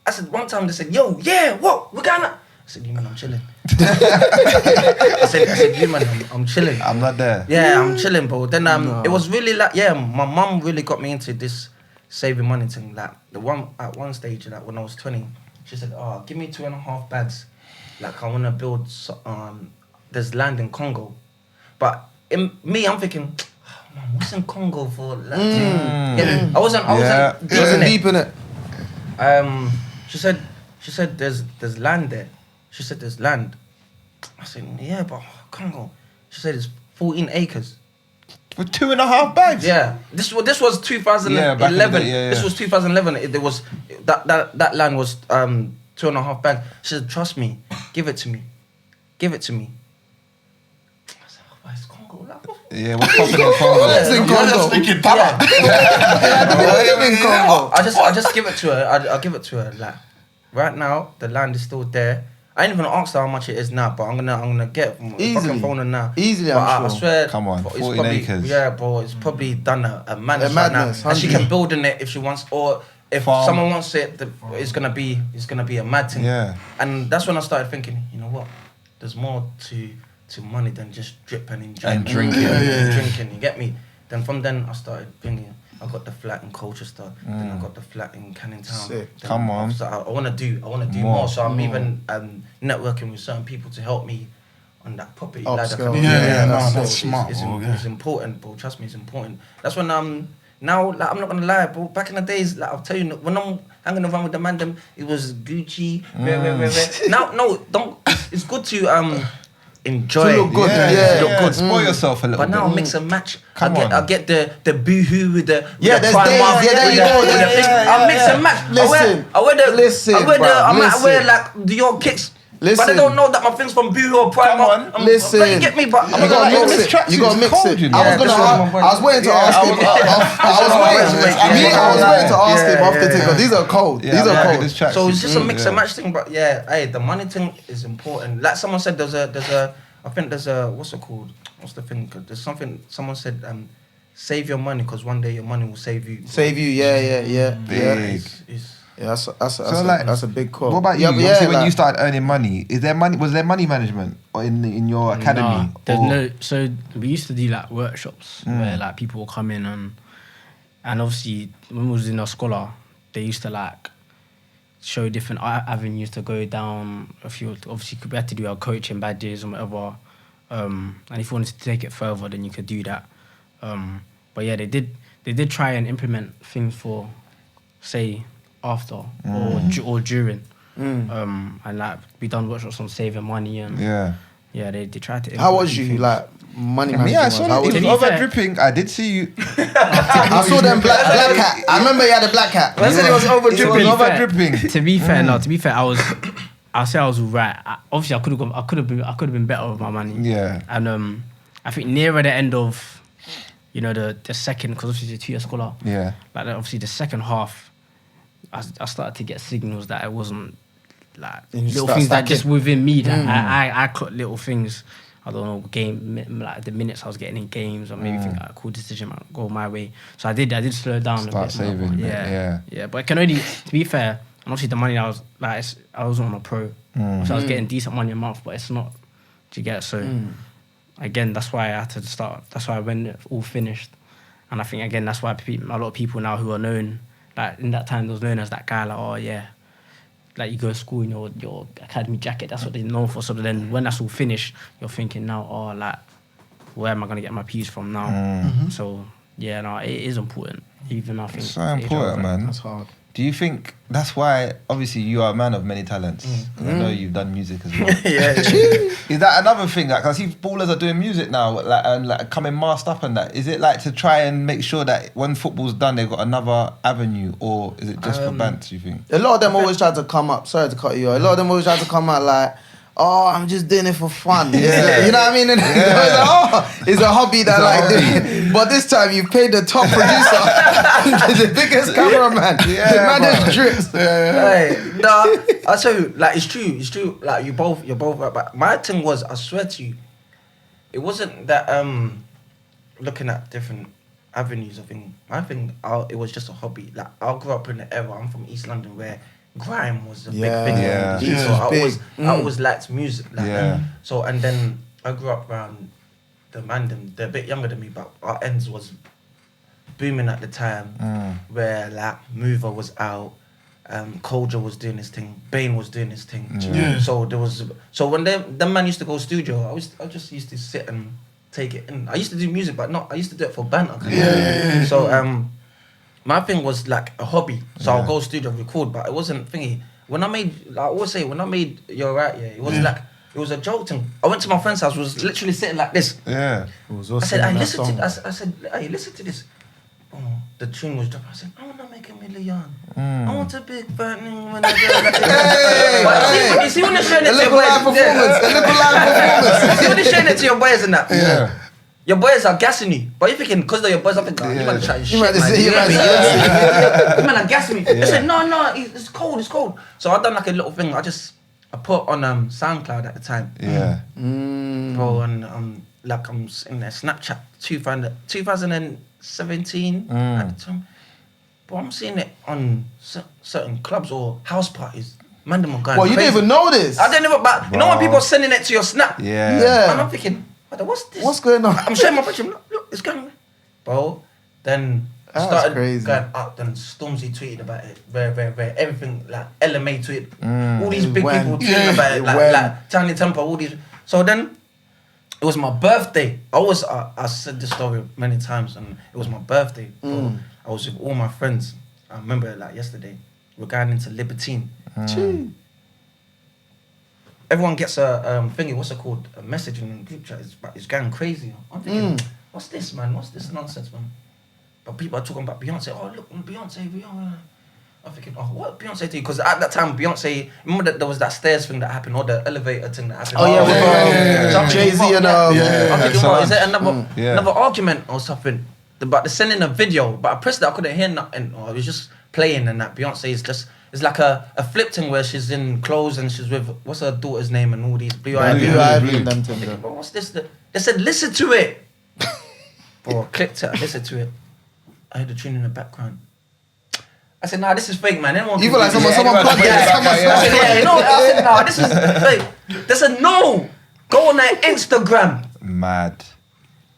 I said one time they said, "Yo, yeah, what? We're going out." I said, "You man, I'm chilling." I said, "You man, I'm chilling." I'm not there. Yeah, I'm chilling, bro. Then it was really like, my mum really got me into this saving money thing. Like at one stage, like when I was 20, she said, "Oh, give me 2.5 bags. Like I want to build. There's land in Congo, but I'm thinking, oh, man, what's in Congo for? Like, I wasn't Deep in it. She said there's land there. She said there's land. I said, yeah, but Congo. She said it's 14 acres. For 2.5 bags? Yeah. This was 2011. Yeah, back in the day, yeah. This was 2011. There was that land was 2.5 bags. She said, trust me, give it to me. Give it to me. I said, oh, it's Congo. Like, what? Yeah, what's popping in Congo? It's in You're Congo. just thinking, Tala. In Congo. I just give it to her. I'll give it to her. Like right now, the land is still there. I ain't even asked her how much it is now, but I'm gonna get from Easily. phone her now. Easily, but I'm I sure. swear. Come on, it's 14 probably, acres. Yeah, bro, it's probably done a madness, A madness, right now, and she 100. can build in it if she wants, or if Farm. someone wants it, it's gonna be a mad thing. Yeah. And that's when I started thinking, you know what? There's more to money than just drip and enjoyment. And drinking. Drinking, you get me? Then from then I started bringing. I got the flat in Colchester. Then I got the flat in Canning Town. Sick. Then Come on. So I want to do more. So I'm even networking with certain people to help me on that property ladder. Upscale. Yeah, no, So that's smart, bro, yeah. it's important, bro. Trust me, it's important. That's when now, like, I'm not gonna lie, bro. Back in the days, like, I'll tell you, when I'm hanging around with the man, them, it was Gucci. Now, no, don't. It's good to enjoy. To look good, to look good. Spoil yourself a little But now bit. I mix and match. Come on. I get the boohoo with the Yeah, there's Primark, days, there with you go, with yeah, thing. yeah, I mix yeah. and match. Listen, I wear the listen, I wear the bruv, I might wear listen. like Dior kicks. But Listen. they don't know that my thing's from Boohoo or Primark. on. Listen. You get me, but You gotta Like, mix this it. tracksuit You gotta is mix cold, it. you know. I was this is my point. waiting to ask him. I was waiting to ask him off the thing, because these are cold. Yeah, These are I like cold. this tracksuit. So it's just a mix Yeah. and match thing, but yeah, hey, the money thing is important. Like someone said, there's a, I think there's a, what's it called? What's the thing? There's something. Someone said, save your money because one day your money will save you. Save you, yeah. Big. Yeah, that's a big call. What about you? Yeah, but Obviously, when like- you started earning money, was there money management in your academy? Nah, there's Or- no. So we used to do like workshops where like people would come in and obviously when we was in our scholar, they used to like show different avenues to go down. If you obviously we had to do our coaching badges and whatever, and if you wanted to take it further, then you could do that. But yeah, they did try and implement things for, say, after or during, and like we done workshops on saving money and Yeah. they tried to. How implement was you things. like money management? Yeah, I saw How it. was It you? was over fair- dripping. I did see you. I saw them black hat. I remember you had a black hat. I said it was over It dripping. was over fair- dripping. To be fair, no. To be fair, I'll say I was right. Obviously, I could have been better with my money. Yeah. And I think nearer the end of, the second, because obviously it's a 2-year scholar. Yeah. Like obviously the second half, I started to get signals that it wasn't like And you little start things that stacking. just within me that I caught little things. I don't know, like the minutes I was getting in games, or maybe think like a cool decision might go my way. So I did slow down a Start bit. saving, yeah. But it can only, to be fair, and obviously the money I was like, I wasn't on a pro, so I was getting decent money a month, but it's not. Do you get it? So again, that's why I had to start. That's why when it all finished, and I think again that's why a lot of people now who are known, like in that time, they was known as that guy. Like, oh yeah, like you go to school in your academy jacket. That's what they're known for. So then when that's all finished, you're thinking now, oh like, where am I gonna get my P's from now? So yeah, no, it is important. Even I think So important, man. That's hard. Do you think that's why, obviously, you are a man of many talents? 'Cause I know you've done music as well. Is that another thing? Like, 'cause I see ballers are doing music now, like, and like coming masked up and that. Is it like to try and make sure that when football's done, they've got another avenue, or is it just for bants? Do you think? A lot of them always try to come up. Sorry to cut you off. A lot of them always try to come out like, oh, I'm just doing it for fun. Yeah. You know what I mean? And it's a hobby that but this time you paid the top producer, the biggest cameraman, the man that drips. Hey, nah, I tell you, like it's true. Like you're both right. But my thing was, I swear to you, it wasn't that looking at different avenues of thing. My thing, it was just a hobby. Like I grew up in the era. I'm from East London where grime was a big thing. Yeah. So Yeah, I always liked music. Like, Yeah. So and then I grew up around the man. They're a bit younger than me, but our ends was booming at the time, where like Mover was out, Kolja was doing his thing, Bane was doing his thing. Yeah. So when them man used to go studio, I just used to sit and take it in. I used to do music, but I used to do it for banter. Yeah. So my thing was like a hobby. So I'll go studio record, but it wasn't thingy. When I made, like I always say, when I made You're Right, it was like, it was a joke thing. I went to my friend's house, was literally sitting like this. Yeah. I said, hey, listen to this. I said, hey, listen to this. Oh, the tune was dropping. I said, I want to make $1 million. I want a big burning when I go. But you see when they're showing it to your boys. See when they're showing it to your boys and that. Yeah. Your boys are gassing you, but you're thinking because they're your boys. I think, you might try shit. You might man. say, you might You might gas me. I said, no, it's cold. So I done like a little thing. I put on SoundCloud at the time. Yeah. Bro, and like I'm in there, Snapchat 2017 at the time. But I'm seeing it on certain clubs or house parties. Man, them are going Well, you crazy. didn't even know this. I didn't even, but you know when people are sending it to your Snap? Yeah. Yeah. And I'm thinking, what's this? What's going on? I'm showing my picture. Look, it's going. Bro, then That's started crazy. going up. Then Stormzy tweeted about it. Very. Everything like LMA tweeted. All these big When? people tweeting about it. When? Like Tiny Temper. All these. So then it was my birthday. I said this story many times, and it was my birthday. Bro. I was with all my friends. I remember it like yesterday. We're going into Libertine. everyone gets a thingy. What's it called? A message in the group chat. It's going crazy. I'm thinking, what's this, man? What's this nonsense, man? But people are talking about Beyonce. Oh, look, Beyonce. I'm thinking, oh, what Beyonce do? Because at that time, Beyonce, remember that there was that stairs thing that happened, or the elevator thing that happened. Oh yeah, with Jay-Z and I'm thinking, well, is it Yeah. another argument or something? But they're sending a video, but I pressed it, I couldn't hear nothing. Or it was just playing, and that Beyonce is just, it's like a flip thing where she's in clothes and she's with, what's her daughter's name and all these Blue Ivy. and them things. Bro, what's this? They said, listen to it. Bro, I clicked it, I listened to it. I heard the tune in the background. I said, nah, this is fake, man. Anyone You can feel like do this. someone plugged it. I said, yeah, you know, I said, nah, this is fake. They said, no, go on their Instagram. Mad.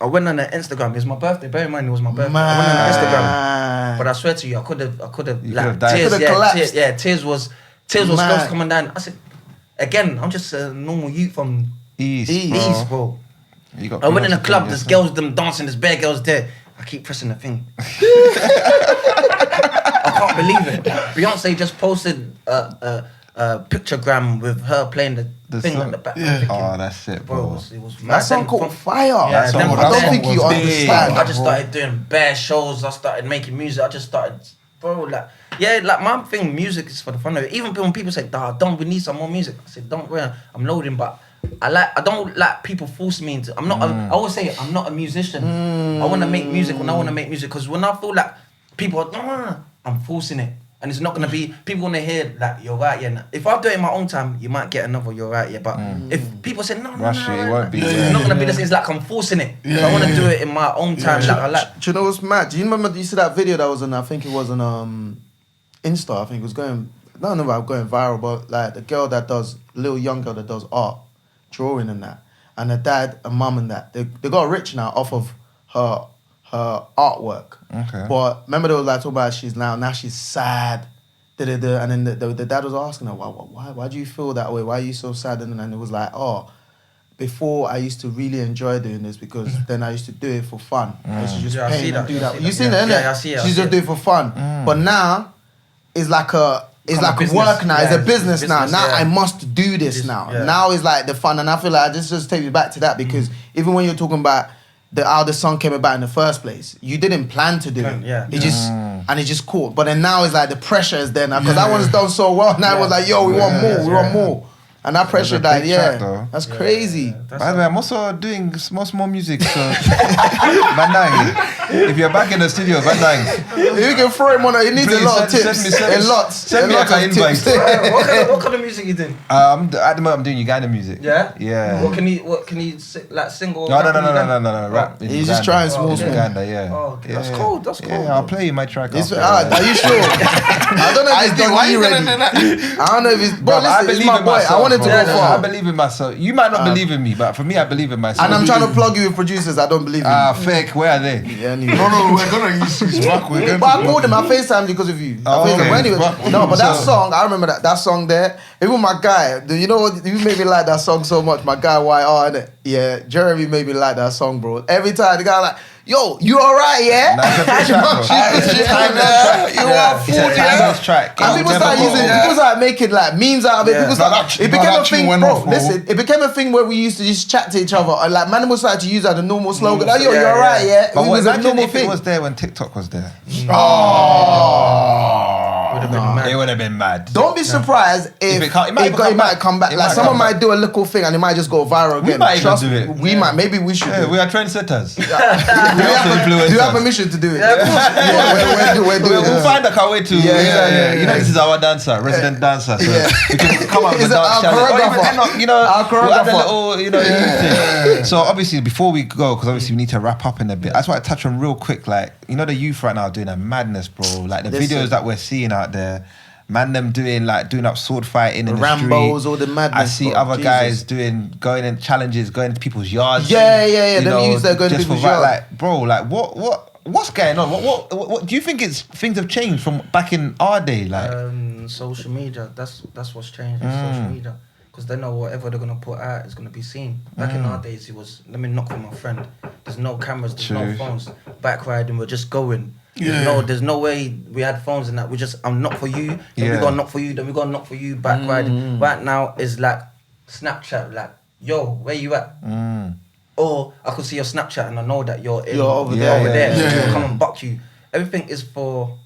I went on their Instagram. It was my birthday. Bear in mind, it was my birthday. I went on their Instagram. Man. But I swear to you, I could have, You like, could've died. tears, Could've collapsed. tears was close Man. coming down. I said, again, I'm just a normal youth from East, bro. You got I went in a Beyonce club, doing there's your girls, them dancing, there's bare girls there. I keep pressing the thing. I can't believe it. Beyonce just posted a pictogram with her playing the thing song. at the back. Yeah. I'm thinking, Oh, that's it, bro, bro. it was That mad. song Then called from- Fire. Yeah, song then was- from I don't there, think you was understand. I just started doing bare shows. I started making music. I just started, bro, like, yeah, like my thing, music is for the fun of it. Even when people say, "Don't we need some more music?" I said, "Don't worry, I'm loading." But I don't like people force me into. I'm not. I always say I'm not a musician. I want to make music when I want to make music. Because when I feel like people are, no, I'm forcing it. And it's not gonna be, people wanna hear like, you're right, yeah. If I do it in my own time, you might get another you're right, yeah. But if people say no, Rush it, it won't be. it's not gonna be the same. It's like I'm forcing it. So I wanna do it in my own time. Like I like. Do you know what's mad? Do you remember you see that video that was on? I think it was on Insta. I think it was going. I don't know about going viral, but like the girl that does, little young girl that does art, drawing and that, and her dad and mum and that, they got rich now off of her artwork. Okay. But remember they were like talking about she's now she's sad. And then the dad was asking her, why do you feel that way? Why are you so sad? And it was like, oh, before I used to really enjoy doing this because then I used to do it for fun. I used to just Yeah, I see paint and that, do I that. see You that, seen yeah. it, innit? Yeah, I see it, I She see just it. do it for fun. But now it's like a business. work now. Yeah, it's a business now. business, Now yeah. I must do this now. yeah. Now it's like the fun, and I feel like this just takes me back to that because even when you're talking about how the song came about in the first place, you didn't plan to do it. Yeah. It just and it just caught. But then now it's like the pressure is there now because that one's done so well. Now it was like, yo, we want more, we want more. And that pressure, That's a like, big yeah, track, though. that's crazy. By the way, I'm also doing small music, so Bandang. If you're back in the studio, Bandang. You can throw him on it. He needs a Please lot of send tips. me- send me- a lot. send me a lot like an of tips. invite. What kind of music you doing? At the moment, I'm doing Uganda music. Yeah. Yeah. What can you like sing or No, rap in Uganda? no. Rap. in He's just Uganda. trying small, In small. Uganda, yeah. Oh, okay. Yeah, That's yeah. cool. That's cool. Yeah, I'll play you my track. It's, after. are you sure? I don't know if it's done you ready. I don't know if it's. But Bro, I listen, it's believe my in boy. myself. I wanted to bro. go far. I believe in myself. You might not believe in me, but for me, I believe in myself. And I'm trying to plug you with producers. I don't believe in. Fake. Where are they? Yeah, anyway. No, we're gonna use his back. We're going But I called him. I FaceTimed you because of you. Oh, I FaceTimed. okay. But anyway, But- no, but that So- song, I remember that song there. Even my guy, you know what? You made me like that song so much. My guy, YR, innit? Yeah, Jeremy made me like that song, bro. Every time the guy like, yo, you alright, yeah? Nah, it's a good track, bro. It's a timeless track. You are It's a timeless track. And people started making like memes out of it. Yeah. People started, it became a that tune thing, went bro. off, bro. Listen, it became a thing where we used to just chat to each other. And like, man, was started to use that as a normal slogan. Like, yo, Yeah, you're alright, yeah? But It was a imagine normal if thing. it was there when TikTok was there. Would have been mad. It would have been mad. Don't be surprised if it can't- it might come back. come back. It Like might someone come might back. do a little thing and it might just go viral again. might even Trust do me, it. We might. Maybe we should. Yeah, do we it. are trendsetters. Do you have permission to do it? Yeah, of course. Yeah, we're doing We'll it. find our way to. Yeah, exactly. You know, this is our dancer, resident dancer. So Yeah. we can come up with Is a it dance our challenge. Or even choreographer? Enoch, you know, Our we'll add a choreographer. little, thing. So obviously, before we go, because obviously we need to wrap up in a bit. I just want to touch on real quick, like, you know, the youth right now are doing a madness, bro. Like the Listen. videos that we're seeing out there. Man, them doing up sword fighting in the Rambos, street. all the madness, I see bro. other Jesus. guys going in challenges, going into people's yards. Yeah. you Them know, youths that go to just for people's yard. like, bro, like what's going on? What do you think things have changed from back in our day? Like, Social media. That's what's changed. It's social media. Because they know whatever they're gonna put out is gonna be seen. Back in our days, it was let me knock on my friend. There's no cameras, there's no True. phones. Bike riding, we're just going. Yeah. There's no way we had phones and that. We just I'm knock for you, then Yeah. we got knock for you, then we got knock for you. Bike riding. Right now is like Snapchat, like, yo, where you at? Or I could see your Snapchat and I know that you're over there. Yeah, So yeah. come and buck you. Everything is for.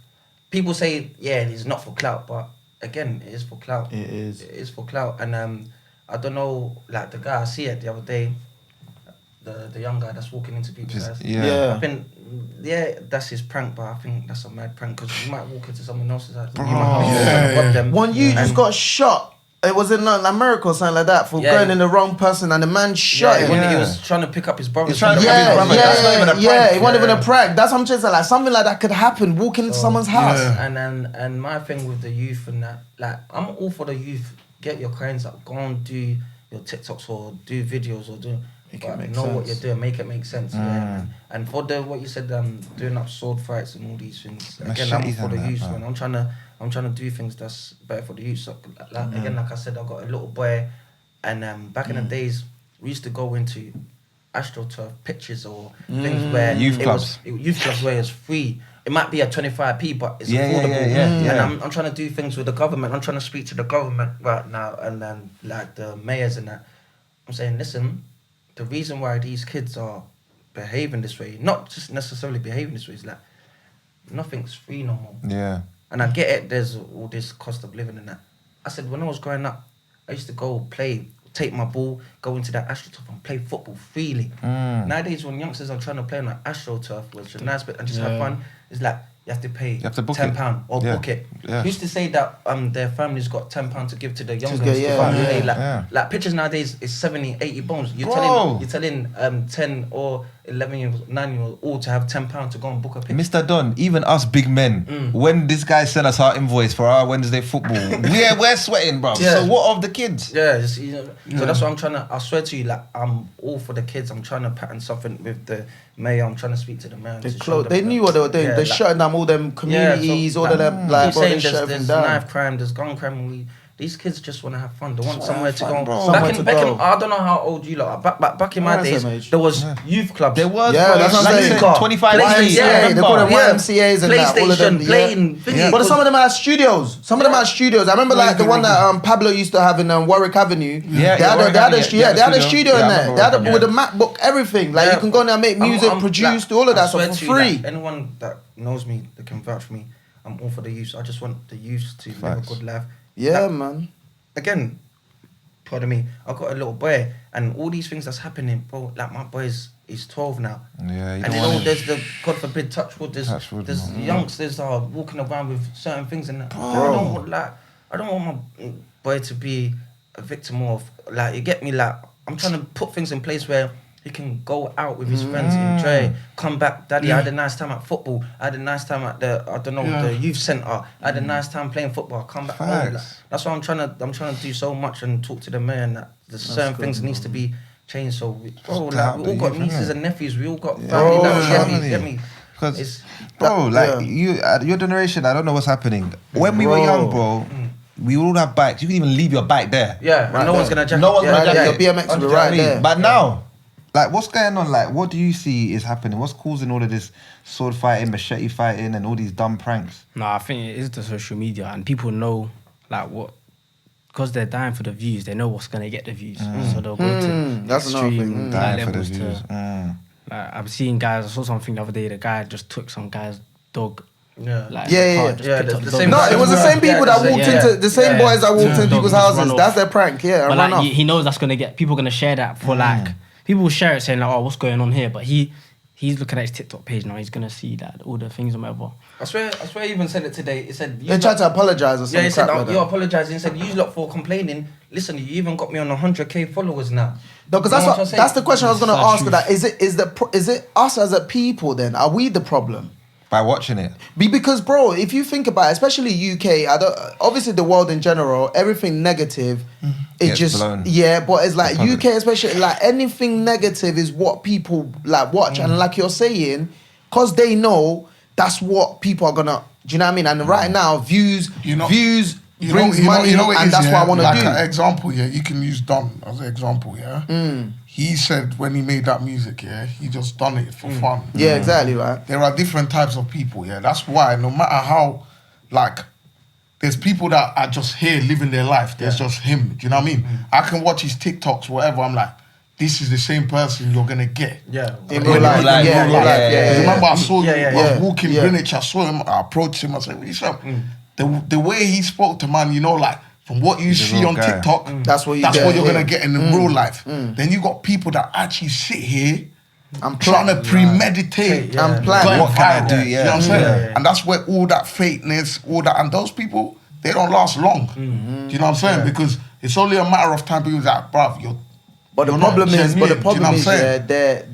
People say, yeah, it's not for clout, but again, it is for clout. It is. It is for clout, and I don't know, like the guy I see it the other day, the young guy that's walking into people's house. Yeah. I think, that's his prank, but I think that's a mad prank because you might walk into someone else's house. You might rob them. One you just got shot. It was in America or something like that for going in the wrong person, and the man shot him. He was trying to pick up his brother. He's trying to pick up his brother. That's not even a prank. It wasn't even a prank. That's what I'm just saying. Like something like that could happen. Walking into someone's house. And my thing with the youth and that, like, I'm all for the youth. Get your coins up. Go and do your TikToks or do videos or do. What you're doing. Make it make sense. Yeah. And for what you said, doing up sword fights and all these things. Again, I'm for the youth, man. I'm trying to do things that's better for the youth. So, again, like I said, I've got a little boy, and back in the days, we used to go into AstroTurf pitches or things where youth clubs where it's free. It might be at 25p, but it's affordable. And I'm trying to do things with the government. I'm trying to speak to the government right now, and then like the mayors and that. I'm saying, listen, the reason why these kids are behaving this way, not just necessarily behaving this way, is like nothing's free no more. Yeah. And I get it, there's all this cost of living and that. I said, when I was growing up, I used to go play, take my ball, go into that AstroTurf and play football freely. Nowadays, when youngsters are trying to play on an AstroTurf, which is a nice bit, and just have fun, it's like, you have to pay £10 or book it. Yeah. Used to say that their families got £10 to give to the youngsters. Like pictures nowadays is 70, 80 bones. You're telling 10 or 11 year olds, 9-year-olds all to have £10 to go and book a picture. Mr. Don, even us big men, when this guy sent us our invoice for our Wednesday football, we're sweating, bro. So what of the kids? So that's what I'm trying to. I swear to you, like, I'm all for the kids. I'm trying to pattern something with the mayor. I'm trying to speak to the mayor. They knew what they were doing. They're shutting down all them communities, all of them. Like, saying there's knife crime, there's gun crime. These kids just want to have fun. They want somewhere to go. Back in, I don't know how old you lot are. Back in my days, there was youth clubs. There was. That's what I'm saying. 25 YMCA. They call them YMCAs and that. All of them. But some of them are studios. Some of them are studios. I remember like the one that Pablo used to have in Warwick Avenue. They had a studio in there. They had with a MacBook, everything. Like you can go in there and make music, produce, do all of that stuff for free. Anyone that knows me, that can vouch for me, I'm all for the youth. I just want the youth to live a good life. Yeah, man. Again, pardon me, I've got a little boy, and all these things that's happening, bro. Like my boy's 12 now. Yeah, and there's the, God forbid, touch wood. There's youngsters are walking around with certain things, and I don't want my boy to be a victim of. Like, you get me? Like, I'm trying to put things in place where he can go out with his friends, enjoy, come back. Daddy, I had a nice time at football. I had a nice time at the youth centre. I had a nice time playing football. I come back home. Like, that's why I'm trying to do so much and talk to the man that there's certain things needs to be changed. So we all got nieces and nephews. We all got family. Get me? Because your generation, I don't know what's happening. When we were young, bro. We all have bikes. You can even leave your bike there. Yeah, right, no one's gonna jack it. No one's gonna jack it. Your BMX will be right there. But now, like, what's going on? Like, what do you see is happening? What's causing all of this sword fighting, machete fighting, and all these dumb pranks? No, I think it is the social media, and people know, like, what, because they're dying for the views. They know what's gonna get the views, so they'll go to that's extreme dying for the levels views. Like, I'm seeing guys. I saw something the other day. The guy just took some guy's dog. The same. No, it was the same people that walked into the same boys that walked into people's houses. That's their prank. Yeah, but like, he knows that's gonna get people gonna share that for like people will share it saying like, oh, what's going on here? But he's looking at his TikTok page now. He's gonna see that all the things and whatever. I swear he even said it today. He said they tried to apologize or something. Yeah, he said you're apologizing. He said you lot for complaining. Listen, you even got me on 100k followers now. No, because that's the question I was gonna ask. That is it us as a people? Then are we the problem? By watching it. Because, bro, if you think about it, especially UK, obviously the world in general, everything negative, it gets just blown. Yeah, but it's like UK especially, like anything negative is what people like watch, and like you're saying, because they know that's what people are gonna. Do you know what I mean? And right now, views brings money, and that's what I want to do. Like an example, you can use Don as an example, He said when he made that music, he just done it for fun. Yeah, exactly, right. There are different types of people, That's why no matter how, like, there's people that are just here living their life. There's just him. Do you know what I mean? I can watch his TikToks, whatever. I'm like, this is the same person you're gonna get. Yeah. In real life. Yeah. Remember, I saw you. I was walking Yeah. Greenwich. I saw him. I approached him. I said, "What's up?" The way he spoke to man, you know, like from what you see real on guy. TikTok, That's what you're get gonna here. get in the real life. Then you got people that actually sit here. I'm trying to premeditate I'm planning. going What can I viral. do? You know what I'm Yeah. saying? Yeah. And that's where all that fakeness, all that, and those people, they don't last long. Do you know what I'm saying? Because it's only a matter of time. People like, bruv, But the you're problem not is, genuine. Do you know what I'm saying?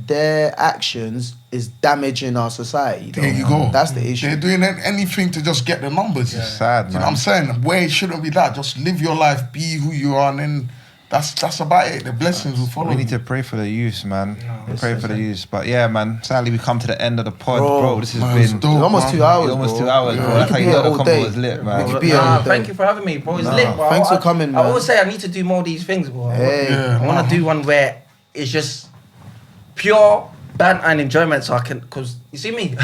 their actions is damaging our society. though. There you go. That's the issue. They're doing anything to just get the numbers. It's sad, You know what I'm saying? Where it shouldn't be that. Just live your life, be who you are, and then that's about it. The blessings will follow. We need you. to pray for the youth, man. Pray for the youth. But yeah, man, sadly we come to the end of the pod, bro. This has man, it's been dope, It's almost man. 2 hours. almost bro. 2 hours, bro. We That's could how you be know here the all combo day. was lit, We man. could be here all day. Thank you for having me, bro. It's lit, bro. Thanks for coming, I man. always say I need to do more of these things, bro. Hey. Yeah, I want to do one where it's just pure banter and enjoyment, so I can. Cause you see me,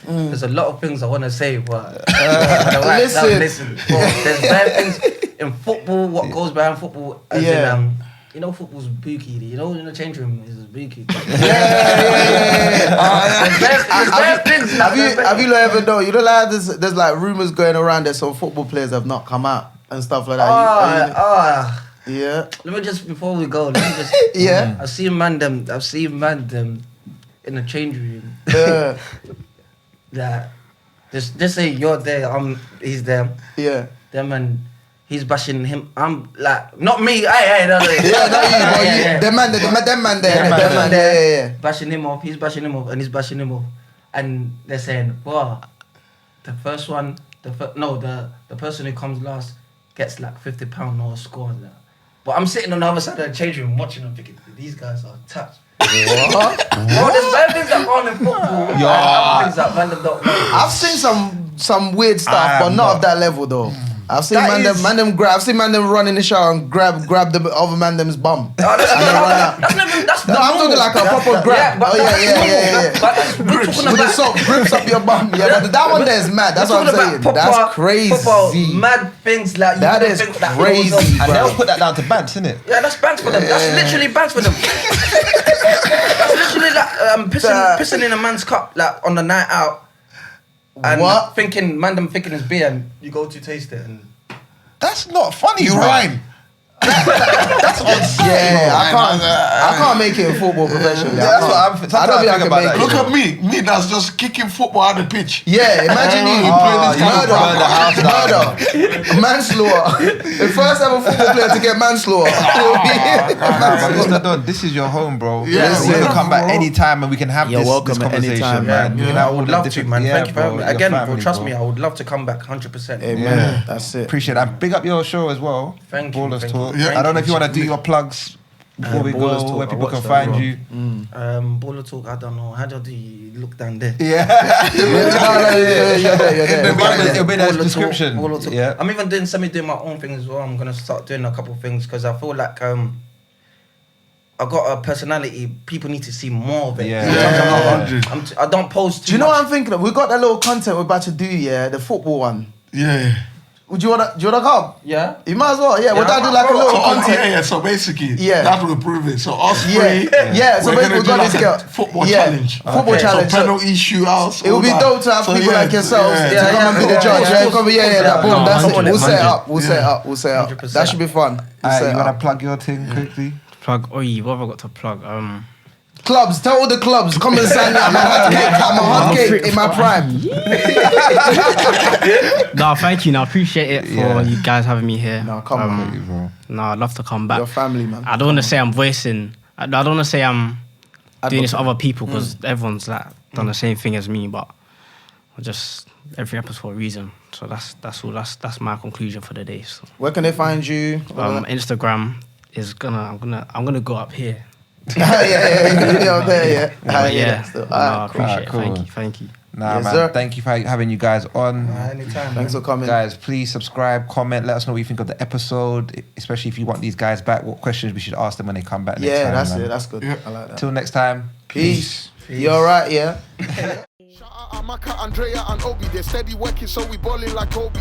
there's a lot of things I want to say, but listen, bro, there's bad things in football. What goes behind football? As in, you know, football's bookie. You know, in the change room is bookie. Have you ever know? You know, like there's like rumors going around that some football players have not come out and stuff like that. Yeah. Let me just before we go. Let me just. Yeah. I've seen man them in the change room. Yeah. That just say you're there. He's there. Yeah. Them and he's bashing him. I'm like not me. Hey, no. Yeah, not you, but you. Them man there. Yeah. Bashing him off. He's bashing him off, and he's bashing him off. And they're saying, "Wow, the first one, the person who comes last gets like £50 or score on that." But I'm sitting on the other side of the change room watching them, thinking these guys are touched. What? Bro, there's bad things that go on in football. And other things that random don't know. I've seen some weird stuff, but not of that level though. I've seen man them run in the shower and grab the other man them's bum. That's No, I'm talking like a proper grab. Yeah. But we're talking With the about soap grips up your bum. Yeah, but that one there is mad. That's what I'm saying. That's crazy. Mad things like That you is think that crazy, goes on. And bro. they'll put that down to Bants, innit? Yeah, that's banks for them. That's literally banks for them. That's literally like pissing in a man's cup like on the night out. And What? thinking it's beer and you go to taste it and That's not funny, You bro. rhyme. That's on Yeah, I can't make it in football professionally. Yeah, that's what I'm. I don't Sometimes think I I think can about make that. it. Look at me that's just kicking football out the pitch. Yeah, imagine you Oh, you murder, burn the house down. manslaughter. The first ever football player to get manslaughter. But Mr. Don, this is your home, bro. Yeah, you can yeah, come back bro. anytime and we can have You're this welcome at any conversation, time, man. man. We can I have all would the love to, different- man. yeah, Thank you for having me. bro, Again, your bro, family, trust bro. me, I would love to come back 100%. Amen. That's it. Appreciate that. Big up your show as well. Thank you, Ballers thank Talk. you. Yeah. I don't know if you want to do your plugs before we Ballers go, Talk, where I people can watched that find as you. Baller Talk, I don't know. How do you look down there? Yeah. It'll be in the Baller Talk, description. Baller Talk. Yeah. I'm even doing my own thing as well. I'm gonna start doing a couple things because I feel like I got a personality. People need to see more of it. Yeah. I don't post too Do you know much. what I'm thinking of? We got that little content we're about to do, yeah, the football one. Yeah. Do you wanna come? Yeah. You might as well, yeah. We're Yeah, gonna do like a little content. So basically, Yeah. that will prove it. So us Yeah, three, yeah. So we're basically, we gonna got do this like girl. a football Yeah, challenge. football challenge. So So penalty shootouts. it would be all dope to have that. people like yourselves to come and be the judge. Yeah, come, yeah. Boom. That's it. We'll set it up. We'll set it up. 100%. That should be fun. We'll set You it want up. to plug your thing quickly? Plug. What have I got to plug? Clubs, tell all the clubs, come and sign me. I'm a hot cake in my prime. No, thank you. No, I appreciate it for you guys having me here. No, come on. Bro. No, I'd love to come back. Your family, man. I don't want to say I'm voicing. I don't want to say I'm doing this for Advocate. other people because everyone's like done the same thing as me. But I just everything happens for a reason. So that's all. That's my conclusion for the day. So, Where can they find you? Instagram is I'm gonna go up here. yeah, there, yeah. But yeah, Still. no, I Alright, cool. appreciate Cool. it. Thank you. Nah, Yes, man. sir. Thank you for having you guys on. Anytime. Thanks for coming. Guys, please subscribe, comment, let us know what you think of the episode, especially if you want these guys back, what questions we should ask them when they come back next Yeah, time. that's man. it. That's good. I like that. Till next time. Peace. You alright, yeah? Shout out Amaka, Andrea, and Obi. They're steady working, so we ballin' like Kobe.